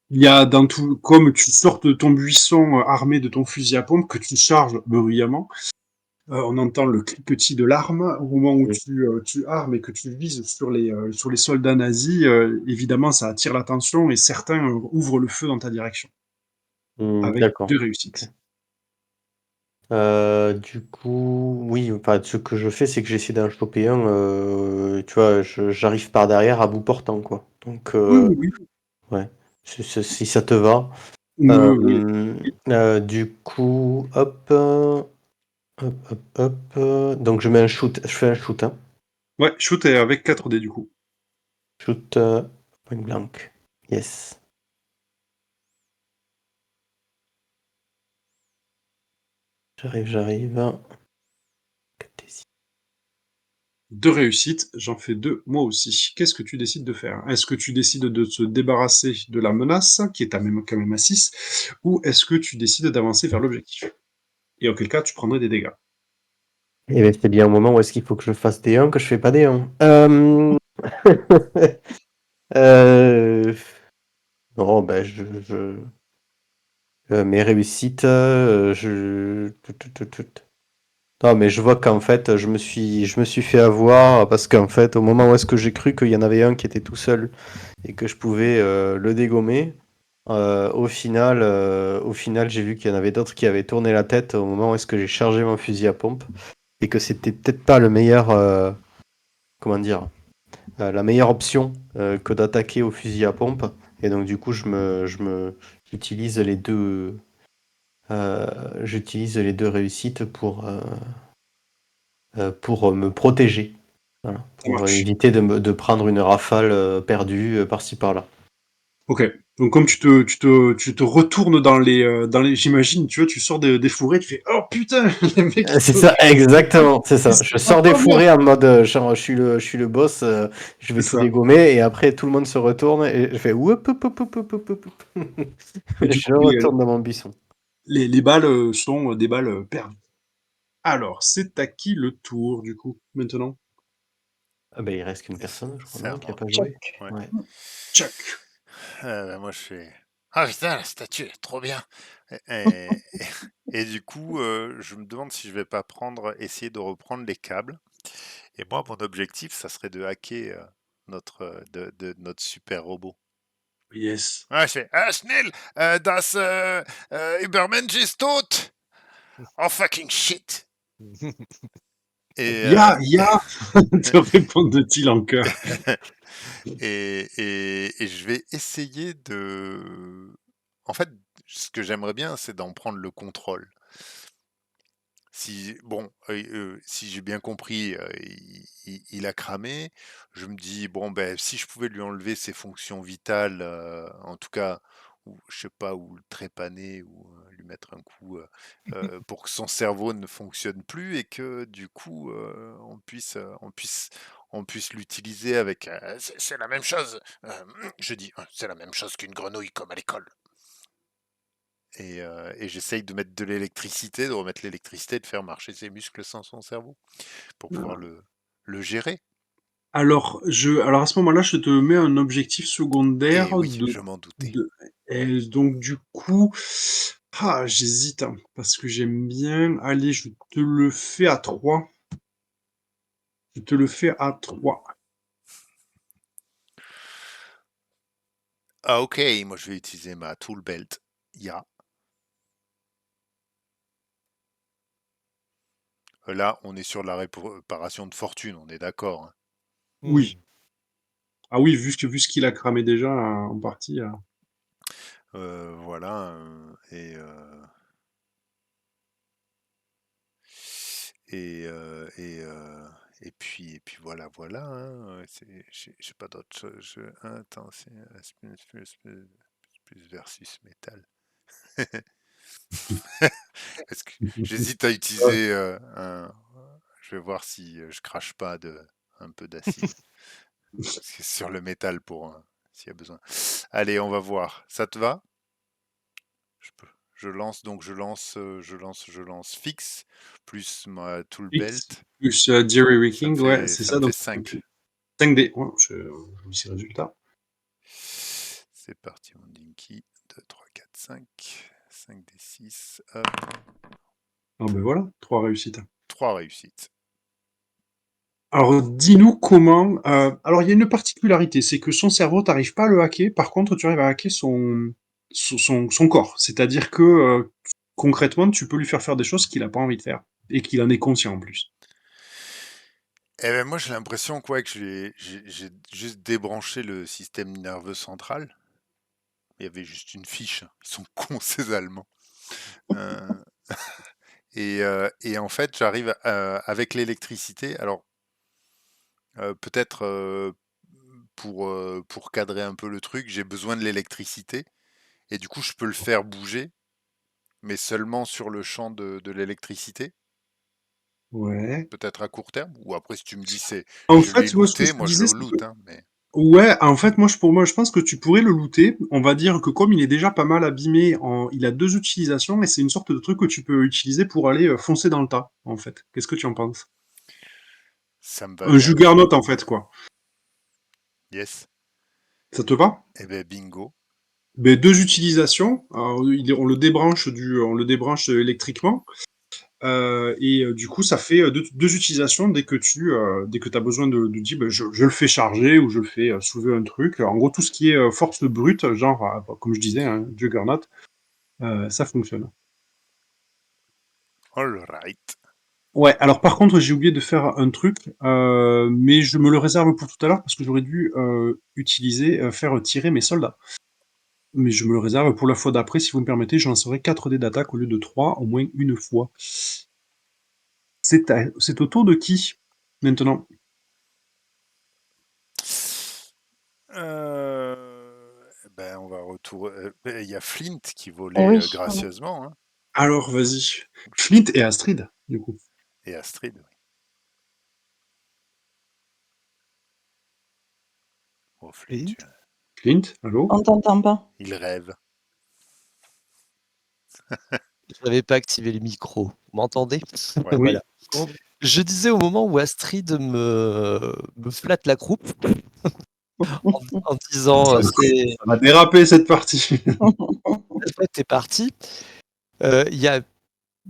Il y a dans tout, comme tu sors de ton buisson armé de ton fusil à pompe que tu charges bruyamment, on entend le cliquetis de l'arme au moment où tu armes et que tu vises sur les soldats nazis. Évidemment, ça attire l'attention et certains ouvrent le feu dans ta direction avec D'accord. 2 Ok. réussites. Du coup, oui, enfin, ce que je fais, c'est que j'essaie d'en choper un. Tu vois, j'arrive par derrière à bout portant, quoi. Donc, Oui, oui, oui. ouais, si ça te va. Oui. Du coup, hop. Donc, je mets un shoot. Je fais un shoot, hein. Ouais, shoot est avec 4 dés du coup. Shoot, point blank. Yes. J'arrive. 2 réussites, j'en fais 2 moi aussi. Qu'est-ce que tu décides de faire? Est-ce que tu décides de te débarrasser de la menace, qui est quand même à 6, ou est-ce que tu décides d'avancer vers l'objectif? Et auquel cas, tu prendrais des dégâts. Et ben, c'est bien au moment où est-ce qu'il faut que je fasse des 1 que je fais pas des 1. Euh... Non, ben, mes réussites, Non, mais je vois qu'en fait, je me suis fait avoir parce qu'en fait, au moment où est-ce que j'ai cru qu'il y en avait un qui était tout seul et que je pouvais le dégommer, au final, j'ai vu qu'il y en avait d'autres qui avaient tourné la tête au moment où est-ce que j'ai chargé mon fusil à pompe et que c'était peut-être pas le meilleur, comment dire, la meilleure option que d'attaquer au fusil à pompe. Et donc, du coup, j'utilise les deux, j'utilise les deux réussites pour me protéger. Voilà, Ça pour marche. éviter de prendre une rafale perdue par-ci par-là. Ok. Donc comme tu te retournes dans les, j'imagine, tu vois, tu sors des fourrés, tu fais, oh putain, les mecs, C'est ça, exactement, c'est ça. Je c'est sors des pas moi. fourrés en mode genre, je suis le boss, je C'est vais tout ça. dégommer, et après tout le monde se retourne et je fais whoop, whoop, whoop, whoop, whoop, whoop, whoop. Et du Je coup, retourne dans mon buisson. les balles sont des balles perdues. Alors, c'est à qui le tour, du coup, maintenant? Ah ben, il reste qu'une personne, je crois, C'est à non, qui a moi. pas joué. Chuck. Ouais. Ouais. Chuck. Moi, je fais. Ah putain, la statue est trop bien. Et, et du coup, je me demande si je vais pas essayer de reprendre les câbles. Et moi, mon objectif, ça serait de hacker notre super robot. Yes. Ah, je fais. Ah, schnell, das Übermensch ist tot. Oh fucking shit. Et, Ya, te répondent-ils en chœur. et je vais essayer de. En fait, ce que j'aimerais bien, c'est d'en prendre le contrôle. si j'ai bien compris, il a cramé. Je me dis, bon, ben, si je pouvais lui enlever ses fonctions vitales, en tout cas, ou je sais pas, ou le trépaner, ou lui mettre un coup pour que son cerveau ne fonctionne plus et que du coup, on puisse l'utiliser avec. C'est la même chose. Je dis, c'est la même chose qu'une grenouille comme à l'école. Et j'essaye de mettre de l'électricité, de remettre l'électricité, de faire marcher ses muscles sans son cerveau, pour pouvoir le gérer. Alors à ce moment-là, je te mets un objectif Et secondaire oui, je m'en doutais. et donc du coup, j'hésite, hein, parce que j'aime bien. Allez, je te le fais à 3. Je te le fais à 3. Ah ok, moi je vais utiliser ma tool belt. Là, on est sur la réparation de fortune, on est d'accord. Hein. Oui. Ah oui, vu ce qu'il a cramé déjà en partie. Voilà. Et puis voilà, voilà. Hein, j'ai pas d'autre chose. Attends, c'est plus versus métal. Est-ce que j'hésite à utiliser je vais voir si je crache pas un peu d'acide sur le métal pour s'il y a besoin. Allez, on va voir. Ça te va? Je lance fixe plus ma tool X belt. plus Jerry Rigging, ouais, c'est Ça me ça. fait Donc 5. 5D. Ouais, je lis ces résultats. C'est parti, mon Dinky. 2, 3, 4, 5. 5 des 6. Ah ben voilà, 3 réussites. 3 réussites. Alors, dis-nous comment. Alors, il y a une particularité, c'est que son cerveau, tu n'arrives pas à le hacker. Par contre, tu arrives à hacker son corps. C'est-à-dire que concrètement, tu peux lui faire des choses qu'il n'a pas envie de faire et qu'il en est conscient en plus. Eh ben moi, j'ai l'impression quoi, que j'ai juste débranché le système nerveux central. Il y avait juste une fiche. Ils sont cons, ces Allemands. Euh, et en fait, j'arrive avec l'électricité. Alors, peut-être pour cadrer un peu le truc, j'ai besoin de l'électricité. Et du coup, je peux le faire bouger, mais seulement sur le champ de l'électricité. Ouais. Peut-être à court terme. Ou après, si tu me dis En je l'ai fait, moi, ce que looté, je te moi je disais, le c'est que loot. Hein, mais... ouais, en fait, pour moi, je pense que tu pourrais le looter. On va dire que comme il est déjà pas mal abîmé, il a 2 utilisations et c'est une sorte de truc que tu peux utiliser pour aller foncer dans le tas, en fait. Qu'est-ce que tu en penses? Ça me va Un bien. juggernaut, en fait, quoi. Yes. Ça te va? Eh ben bingo. Ben, 2 utilisations. Alors, on le débranche électriquement. Et du coup, ça fait deux utilisations dès que tu as besoin de dire ben, je le fais charger ou je le fais soulever un truc. En gros, tout ce qui est force brute, genre, comme je disais, hein, Juggernaut, ça fonctionne. All right. Ouais, alors par contre, j'ai oublié de faire un truc, mais je me le réserve pour tout à l'heure parce que j'aurais dû faire tirer mes soldats. Mais je me le réserve pour la fois d'après, si vous me permettez, j'en lancerai 4 dés d'attaque au lieu de 3, au moins une fois. C'est au tour de qui, maintenant? Ben on va retourner. Il y a Flint qui volait Oui. gracieusement. Hein, Alors, vas-y. Flint et Astrid, du coup. et Astrid. Oui. Oh, Flint, Et Flint, allô? On t'entend pas. il rêve. Je n'avais pas activé le micro. Vous m'entendez? Ouais. Oui. Voilà. Je disais au moment où Astrid me flatte la croupe en disant c'est Ça va déraper cette partie. la fête est partie. Il y a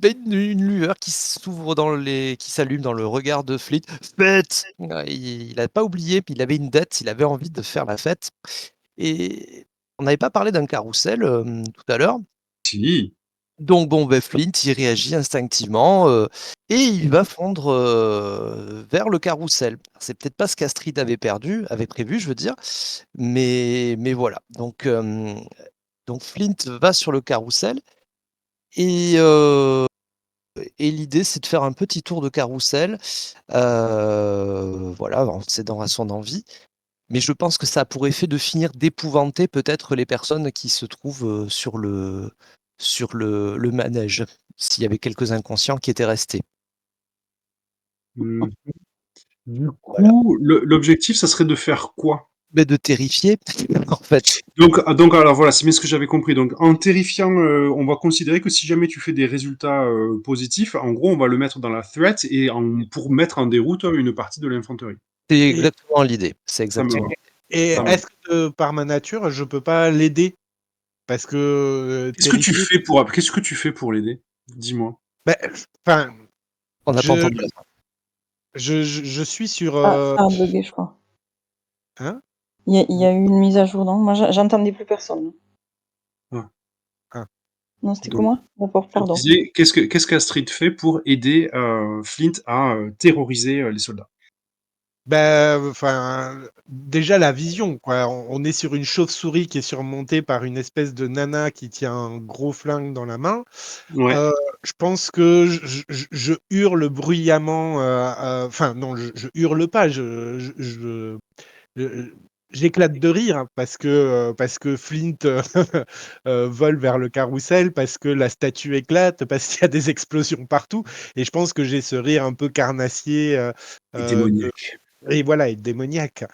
une lueur qui s'ouvre qui s'allume dans le regard de Fleet. Fête! Il n'a pas oublié, puis il avait une dette, il avait envie de faire la fête. Et on n'avait pas parlé d'un carrousel tout à l'heure. Si. Donc bon, ben, Flint, il réagit instinctivement et il va fondre vers le carrousel. C'est peut-être pas ce qu'Astrid avait prévu, je veux dire, mais voilà. Donc Flint va sur le carrousel et Et l'idée, c'est de faire un petit tour de carrousel, voilà, en cédant à son envie. Mais je pense que ça a pour effet de finir d'épouvanter peut-être les personnes qui se trouvent sur le manège, s'il y avait quelques inconscients qui étaient restés. Mmh. Du Voilà. coup, l'objectif, ça serait de faire quoi? Mais de terrifier, en fait. Donc alors voilà, c'est bien ce que j'avais compris. Donc en terrifiant, on va considérer que si jamais tu fais des résultats positifs, en gros, on va le mettre dans la threat et pour mettre en déroute une partie de l'infanterie. C'est Et, exactement l'idée. C'est Ça me exactement. va. et Ça me va. est-ce que par ma nature, je peux pas l'aider? Parce que terrifier. Qu'est-ce que tu fais pour l'aider? Dis-moi. Ben, enfin, On n'a pas je, entendu la fin. je suis sur. Ah, ça a bugué, je crois. Hein? Il y a eu une mise à jour, non? Moi, j'entendais plus personne. Ah. Ah. Non, c'était que Donc, moi? D'accord, je te pardon. disais, qu'est-ce qu'Astrid fait pour aider Flint à terroriser les soldats? Ben, enfin, déjà la vision, quoi. On est sur une chauve-souris qui est surmontée par une espèce de nana qui tient un gros flingue dans la main. Ouais. Je pense que je hurle bruyamment. Enfin, non, je hurle pas. Je- J'éclate de rire hein, parce que Flint vole vers le carrousel, parce que la statue éclate, parce qu'il y a des explosions partout. Et je pense que j'ai ce rire un peu carnassier Et de démoniaque. et voilà, et démoniaque.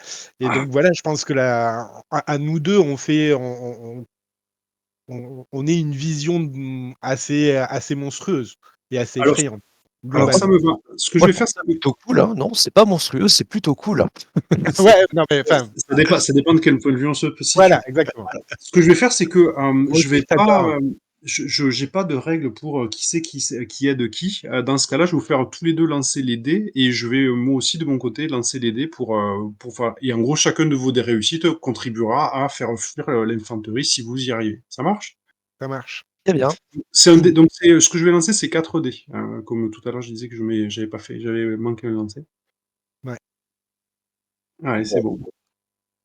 Et Ah. donc voilà, je pense que à nous deux, on est une vision assez monstrueuse et assez Alors, effrayante, alors ça globalement. me va. Ce que je Moi, vais je trouve faire, ça plutôt cool, hein. Non, c'est pas monstrueux, c'est plutôt cool. C'est- Ouais, non mais enfin, ça dépend de quel point de vue on se voilà, situe. exactement. Ce que je vais faire, c'est que Moi je aussi, vais pas, j'adore. j'ai pas de règle pour qui aide qui. Dans ce cas-là, je vais vous faire tous les deux lancer les dés et je vais moi aussi de mon côté lancer les dés pour faire. Et en gros, chacun de vos dés réussites contribuera à faire fuir l'infanterie si vous y arrivez. Ça marche? Ça marche. Très bien. C'est un dé, donc ce que je vais lancer, c'est 4 dés. Comme tout à l'heure, je disais que j'avais pas fait, j'avais manqué un lancer. Ouais. Allez, c'est bon.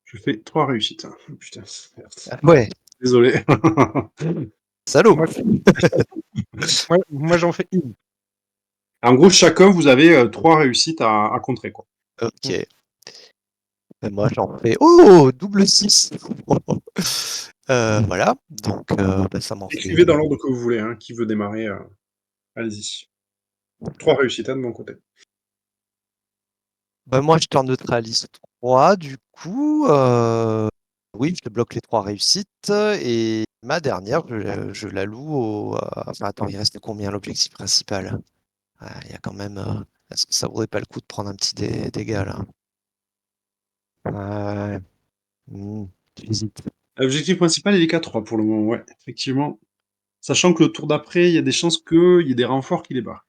Je fais 3 réussites. Oh, putain, merde. Ouais, Désolé. salaud. Moi, moi, j'en fais une. En gros, chacun, vous avez 3 réussites à contrer, quoi. Ok. Et moi, j'en fais. Oh, double 6. Voilà. Donc, bah, ça m'en fait. Écrivez dans l'ordre que vous voulez, hein, qui veut démarrer, allez-y. 3 réussites hein, de mon côté. Bah, moi, je te neutralise 3. Du coup, oui, je te bloque les 3 réussites. Et ma dernière, je la loue au. Enfin, attends, il reste combien l'objectif principal? Ah, il y a quand même. Est-ce que ça vaudrait pas le coup de prendre un petit dégât là? Ouais. J'hésite. L'objectif principal, il est qu'à 3 pour le moment, ouais, effectivement. Sachant que le tour d'après, il y a des chances qu'il y ait des renforts qui débarquent.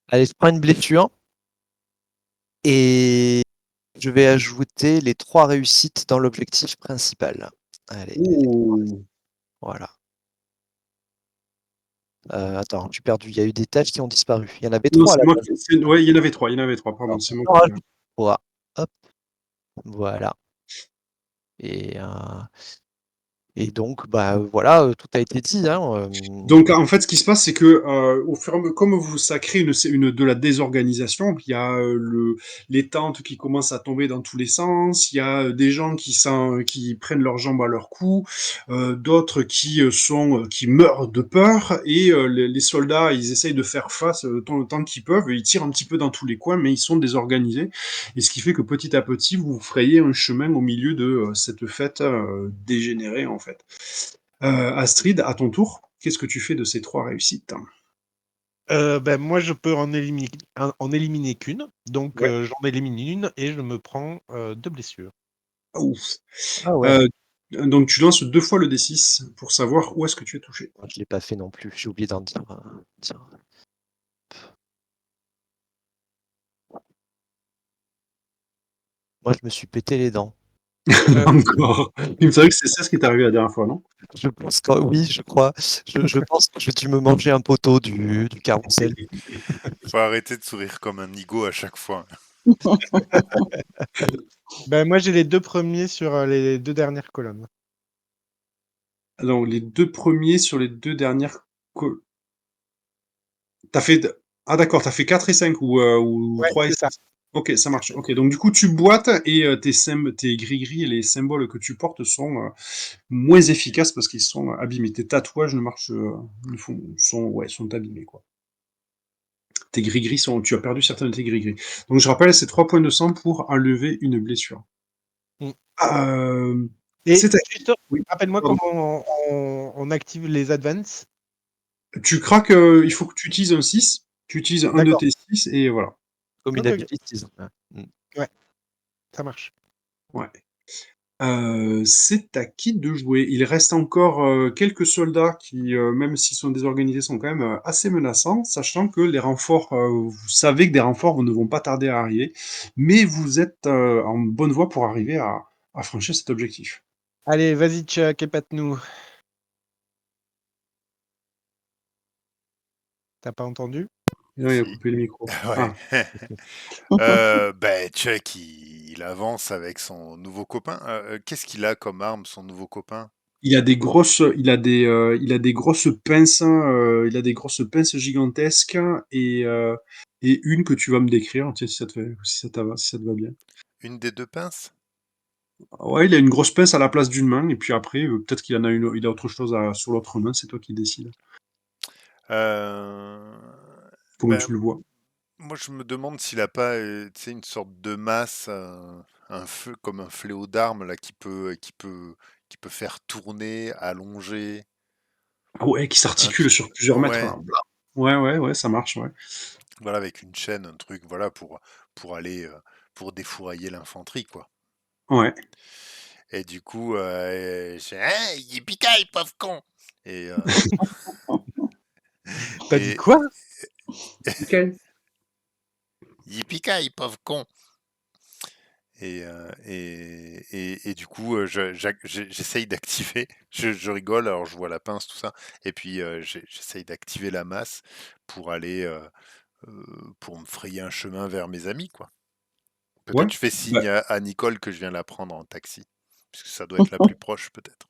Allez, je prends une blessure. Et je vais ajouter les 3 réussites dans l'objectif principal. Allez, Ouh. voilà. Attends, j'ai perdu. Il y a eu des tâches qui ont disparu. Il y en avait Non, 3 à c'est la moi base. ouais, il y en avait 3, pardon, Alors, c'est moi j'en qui. rajoute 3. Hop, voilà. Et, donc, bah voilà, tout a été dit. Hein, Donc, en fait, ce qui se passe, c'est que au fur et à mesure, comme ça crée de la désorganisation, il y a les tentes qui commencent à tomber dans tous les sens, il y a des gens qui prennent leurs jambes à leur cou, d'autres qui meurent de peur, et les soldats, ils essayent de faire face tant qu'ils peuvent, ils tirent un petit peu dans tous les coins, mais ils sont désorganisés, et ce qui fait que petit à petit, vous frayez un chemin au milieu de cette fête dégénérée, en fait. Astrid, à ton tour, qu'est-ce que tu fais de ces 3 réussites? Ben, moi, je peux en éliminer qu'une. Donc, Ouais. j'en élimine une et je me prends 2 blessures. Ouf. Ah ouais. Euh, donc tu lances 2 fois le D6 pour savoir où est-ce que tu es touché. Je ne l'ai pas fait non plus. J'ai oublié d'en dire. Tiens. Moi, je me suis pété les dents. Euh, Encore. Il me semble que c'est ça ce qui est arrivé la dernière fois, non? Je pense que oui, je crois. Je pense que j'ai dû me manger un poteau du carrousel. Faut arrêter de sourire comme un nigo à chaque fois. Ben, moi, j'ai les 2 premiers sur les 2 dernières colonnes. Donc les 2 premiers sur les 2 dernières Ah d'accord, t'as fait 4 et 5 ou Ouais, 3 et c'est ça. 6. Ok, ça marche. Ok, donc du coup, tu boites et tes gris-gris et les symboles que tu portes sont moins efficaces parce qu'ils sont abîmés. Tes tatouages ne marchent, sont abîmés, quoi. Tes gris-gris tu as perdu certains de tes gris-gris. Donc je rappelle, c'est 3 points de sang pour enlever une blessure. Mm. C'est Et à... juste, Oui, rappelle-moi pardon. comment on active les advances. Tu craques, il faut que tu utilises un 6. Tu utilises un de D'accord. tes 6 et voilà. Comme une Ok, ok. habilité. Ouais, ça marche. Ouais. C'est à qui de jouer? Il reste encore quelques soldats qui, même s'ils sont désorganisés, sont quand même assez menaçants, sachant que les renforts, vous savez que des renforts ne vont pas tarder à arriver, mais vous êtes en bonne voie pour arriver à franchir cet objectif. Allez, vas-y, Chuck, épate-nous. T'as pas entendu? Et là, il a Si. coupé le micro. Ouais. Ah, Chuck, il avance avec son nouveau copain. Qu'est-ce qu'il a comme arme, son nouveau copain? il a des grosses pinces, il a des grosses pinces gigantesques et une que tu vas me décrire, tiens, si ça te va bien. Une des deux pinces? Ouais, il a une grosse pince à la place d'une main, et puis après, peut-être qu'il en a il a autre chose sur l'autre main, c'est toi qui décides. Euh, Comment ben, tu le vois. moi, je me demande s'il a pas, tu sais, une sorte de masse, un feu comme un fléau d'armes là qui peut faire tourner, allonger. Ah ouais, qui Un s'articule tru- sur plusieurs mètres, Ouais, là. Ouais, ça marche, ouais. voilà, avec une chaîne, un truc, voilà, pour aller, pour défourailler l'infanterie, quoi. Ouais. Et du coup, je fais, hein, yippee pauvre con! Et, T'as dit et quoi? Nickel. yippee pauvre con! Et du coup, j'essaye d'activer, je rigole, alors je vois la pince, tout ça, et puis j'essaye d'activer la masse pour aller, pour me frayer un chemin vers mes amis, quoi. Ouais. Peut-être je fais Bah, signe à Nicole que je viens la prendre en taxi, puisque ça doit être la plus proche, peut-être.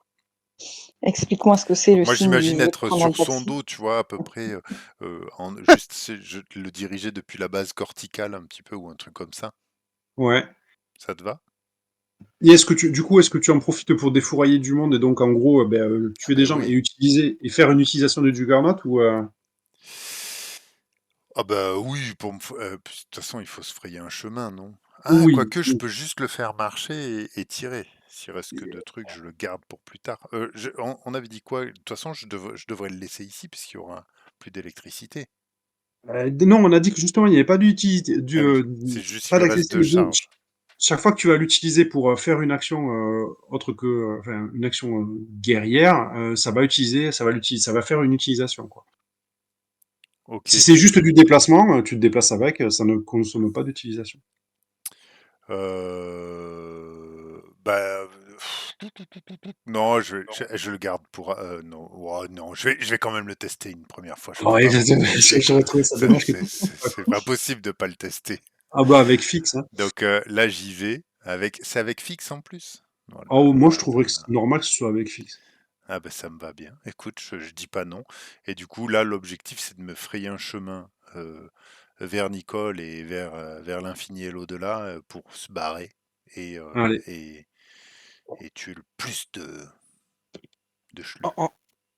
Explique-moi ce que c'est Donc le moi, signe du j'imagine je vais te être prendre un sur son taxi. dos, tu vois, à peu près, juste le diriger depuis la base corticale un petit peu, ou un truc comme ça. ouais. Ça te va? Et est-ce que tu en profites pour défourailler du monde et donc, en gros, Ah tuer des ben gens oui. et faire une utilisation de Juggernaut ou, Ah bah oui, de toute façon, il faut se frayer un chemin, non? Ah, oui. quoique, je peux juste le faire marcher et tirer. S'il reste que deux trucs, je le garde pour plus tard. On avait dit quoi? De toute façon, je devrais le laisser ici, puisqu'il y aura plus d'électricité. Non, on a dit que justement, il n'y avait pas d'utilité, Ah oui, c'est juste pas qu'il reste d'électricité, deux mais bon, charges. chaque fois que tu vas l'utiliser pour faire une action autre que, enfin, une action guerrière, ça va faire une utilisation, quoi. Ok. Si c'est juste du déplacement, tu te déplaces avec, ça ne consomme pas d'utilisation. Bah, non, je le garde pour. Non, oh, non, je vais quand même le tester une première fois. Je peux Ouais, pas me tromper. j'aurais trouvé ça dommage que tu C'est pas possible de pas le tester. Ah bah avec fixe, hein. Donc là, j'y vais. C'est avec fixe en plus? Oh là Oh, moi je là trouverais là que c'est là. normal que ce soit avec fixe. Ah bah ça me va bien. Écoute, je dis pas non. Et du coup, là, l'objectif, c'est de me frayer un chemin vers Nicole et vers l'infini et l'au-delà pour se barrer et, Allez. et tuer le plus de chlus.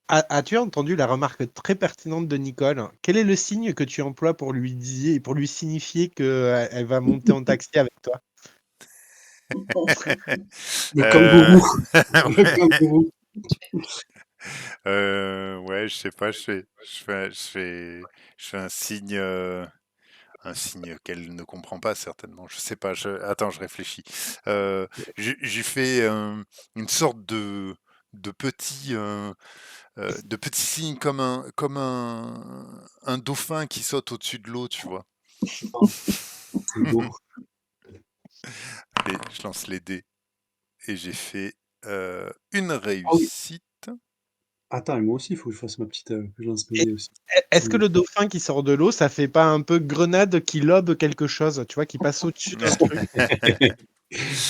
As-tu entendu la remarque très pertinente de Nicole? Quel est le signe que tu emploies pour lui dire, pour lui signifier qu'elle va monter en taxi avec toi? Le Euh, kangourou. Le ouais, kangourou. ouais, je sais pas, je fais un signe qu'elle ne comprend pas certainement. Je sais pas. Attends, je réfléchis. J'ai fait une sorte de petit de petit signe comme un dauphin qui saute au-dessus de l'eau, tu vois. C'est beau. Allez, je lance les dés et j'ai fait une Ah oui. réussite. Attends, et moi aussi, il faut que je fasse ma petite, que je lance mes dés aussi. Est-ce que le dauphin qui sort de l'eau, ça fait pas un peu grenade qui lobe quelque chose, tu vois, qui passe au-dessus d'un truc?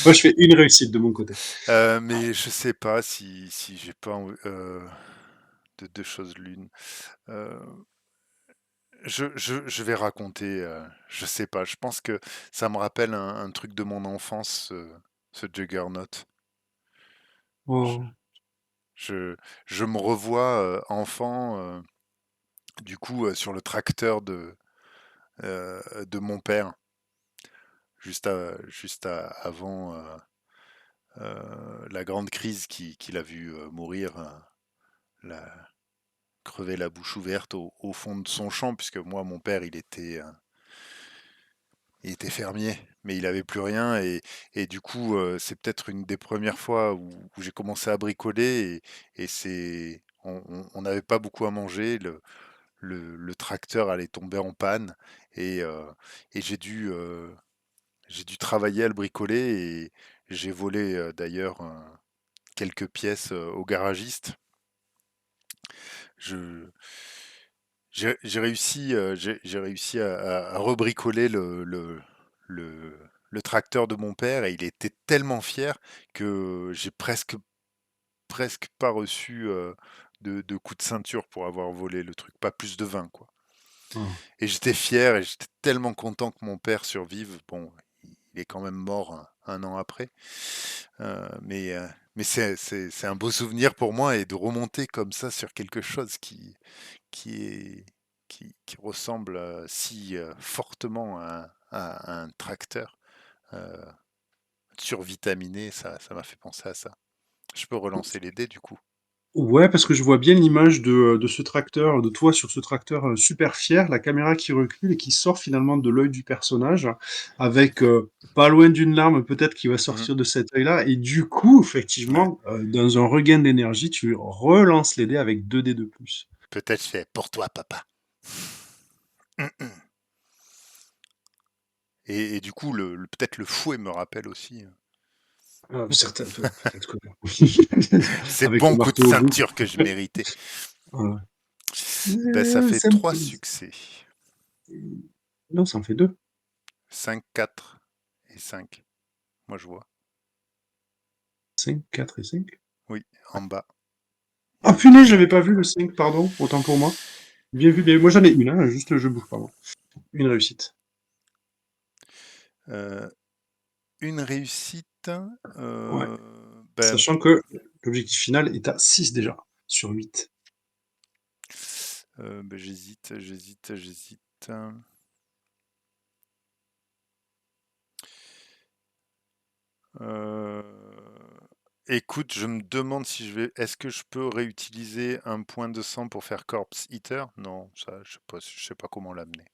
Moi, je fais une réussite de mon côté. Mais je sais pas si j'ai pas de deux choses l'une. Euh, je vais raconter, je sais pas, je pense que ça me rappelle un truc de mon enfance, ce Juggernaut. Je, Oh. je me revois enfant, du coup, sur le tracteur de mon père, avant la grande crise qu'il a vu mourir, la, crever la bouche ouverte au fond de son champ, puisque moi, mon père, il était fermier, mais il avait plus rien, et du coup, c'est peut-être une des premières fois où j'ai commencé à bricoler, on n'avait pas beaucoup à manger, le tracteur allait tomber en panne, et, euh, et j'ai dû travailler à le bricoler, et j'ai volé d'ailleurs quelques pièces au garagiste. Je, j'ai réussi à rebricoler le tracteur de mon père, et il était tellement fier que j'ai presque pas reçu de coup de ceinture pour avoir volé le truc, pas plus de 20 quoi. Oh. Et j'étais fier, et j'étais tellement content que mon père survive. Bon, il est quand même mort un an après. Mais c'est un beau souvenir pour moi, et de remonter comme ça sur quelque chose qui est, qui ressemble si fortement à un tracteur euh, survitaminé, ça m'a fait penser à ça. Je peux relancer les dés du coup. Ouais, parce que je vois bien l'image de ce tracteur, de toi sur ce tracteur super fier, la caméra qui recule et qui sort finalement de l'œil du personnage, avec pas loin d'une larme peut-être qui va Mhm. sortir de cet œil-là. Et du coup, Ouais. effectivement, dans un regain d'énergie, tu relances les dés avec 2 dés de plus. Peut-être je fais pour toi, papa. Et du coup, peut-être le fouet me rappelle aussi. Peut-être que... Ces avec le bons coups de marteau au bout. ceinture que je méritais. Voilà. Ben, ça fait C'est un 3 peu... succès. Non, ça en fait 2. 5, 4 et 5. Moi, je vois. 5, 4 et 5. Oui, en bas. Il y Ah a écrit punaise, j'avais 5. pas vu le 5, pardon, autant pour moi. Bien vu, bien. Moi j'en ai une, hein, juste je bouge pas moi. Une réussite. Euh, une réussite. Ouais. Ben, Sachant que l'objectif final est à 6 déjà, sur 8. ben, j'hésite. Euh, Écoute, je me demande si je vais. Est-ce que je peux réutiliser un point de sang pour faire Corpse Eater? Non, ça, je sais pas comment l'amener.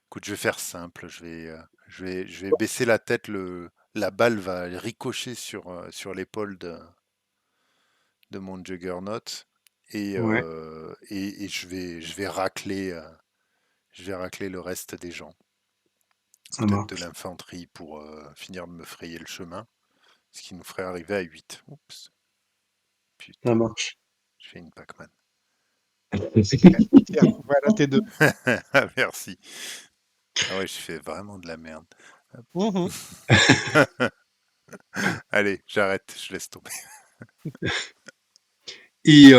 Écoute, je vais faire simple. Je vais baisser la tête. La balle va ricocher sur l'épaule de mon Juggernaut, Ouais, et je vais racler le reste des gens. ça Peut-être de marche. l'infanterie pour finir de me frayer le chemin, ce qui nous ferait arriver à 8. Oups, Ça putain, marche. je fais une Pac-Man. Tiens, voilà tes deux. Merci. Ah ouais, je fais vraiment de la merde. Mhm. Allez, j'arrête, je laisse tomber. Et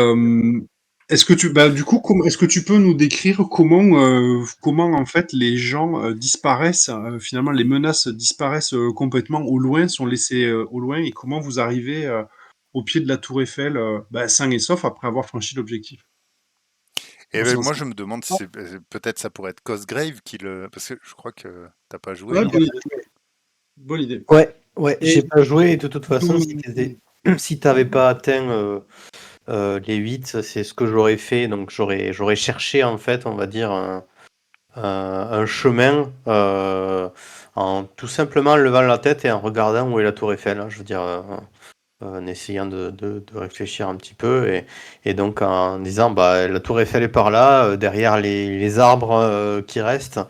est-ce que tu, bah, du coup, est-ce que tu peux nous décrire comment en fait les gens disparaissent, finalement les menaces disparaissent complètement au loin, sont laissées au loin, et comment vous arrivez au pied de la Tour Eiffel, bah, sain et sauf après avoir franchi l'objectif? Et On ben, s'en moi, sort. je me demande si c'est peut-être ça pourrait être Cosgrave qui le. Parce que je crois que t'as pas joué, Ouais, non? bonne idée. Bonne idée. Ouais, j'ai Et pas joué et de toute façon, d'où- si t'avais pas atteint les 8, c'est ce que j'aurais fait. Donc j'aurais cherché en fait, on va dire, un chemin en tout simplement levant la tête et en regardant où est la tour Eiffel, hein. Je veux dire, en essayant de réfléchir un petit peu et donc en disant bah la tour Eiffel est par là, derrière les arbres qui restent.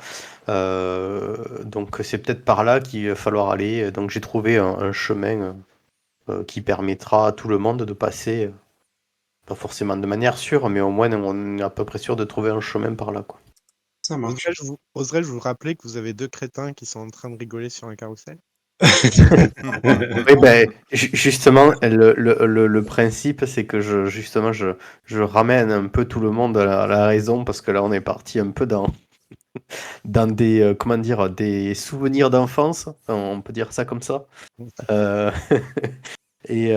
Donc c'est peut-être par là qu'il va falloir aller. Donc j'ai trouvé un chemin qui permettra à tout le monde de passer, pas forcément de manière sûre, mais au moins on est à peu près sûr de trouver un chemin par là, quoi. Ça marche. Oserais-je vous rappeler que vous avez deux crétins qui sont en train de rigoler sur un carrousel? Oui, ben, justement, le principe, c'est que je ramène un peu tout le monde à la raison, parce que là, on est parti un peu dans des, comment dire, des souvenirs d'enfance, on peut dire ça comme ça. Euh, et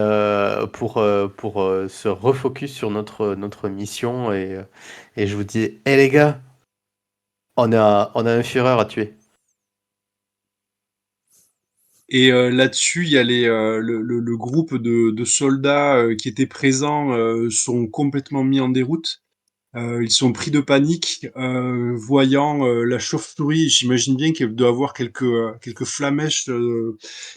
pour se refocus sur notre mission, et je vous dis, hé les gars, on a un Führer à tuer. Et là-dessus, il y a le groupe de soldats qui étaient présents sont complètement mis en déroute. Ils sont pris de panique, voyant la chauve-souris. J'imagine bien qu'elle doit avoir quelques flamèches,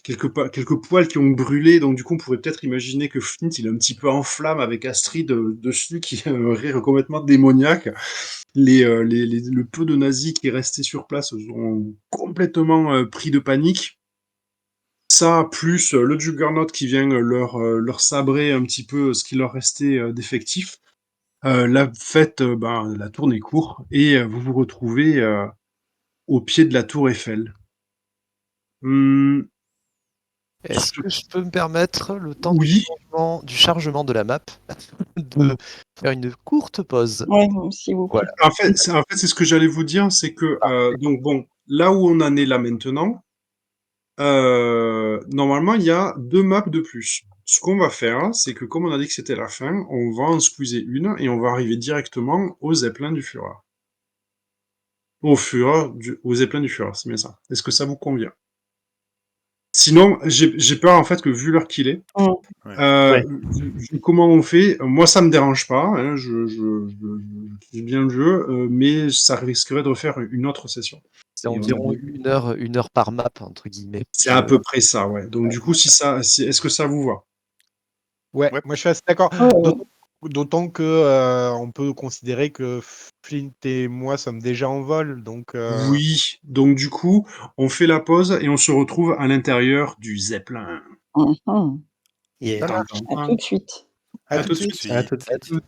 quelques poils qui ont brûlé. Donc du coup, on pourrait peut-être imaginer que Flint, il est un petit peu en flamme avec Astrid dessus, qui a un rire complètement démoniaque. Le peu de nazis qui est resté sur place sont complètement pris de panique. Ça, plus le Juggernaut qui vient leur sabrer un petit peu ce qui leur restait d'effectifs. La fête, la tournée court et vous vous retrouvez au pied de la tour Eiffel. Hum, Est-ce que je peux me permettre, le temps oui, du chargement de la map, de faire une courte pause? Ouais, s'il vous plaît. Voilà. c'est ce que j'allais vous dire, c'est que donc bon, là où on en est là maintenant, normalement il y a 2 maps de plus. Ce qu'on va faire, c'est que comme on a dit que c'était la fin, on va en squeezer une et on va arriver directement au Zeppelin du Führer. Au Zeppelin du Führer, c'est bien ça. Est-ce que ça vous convient? Sinon, j'ai peur en fait que vu l'heure qu'il est, Mm. Ouais. vu comment on fait, moi ça me dérange pas, hein, je kiffe bien le jeu, mais ça risquerait de refaire une autre session. C'est Et on a environ dit- 1 heure par map, entre guillemets. C'est à peu près ça, ouais. Donc du coup, est-ce que ça vous va? Ouais, Ouais. moi je suis assez d'accord. Ouais, ouais. D'autant que on peut considérer que Flint et moi sommes déjà en vol, donc Oui. Donc du coup, on fait la pause et on se retrouve à l'intérieur du Zeppelin. Mhm. Yeah. ça Tan, marche. tan, À tan. tout de suite. À À tout tout de de suite. suite. À tout de suite.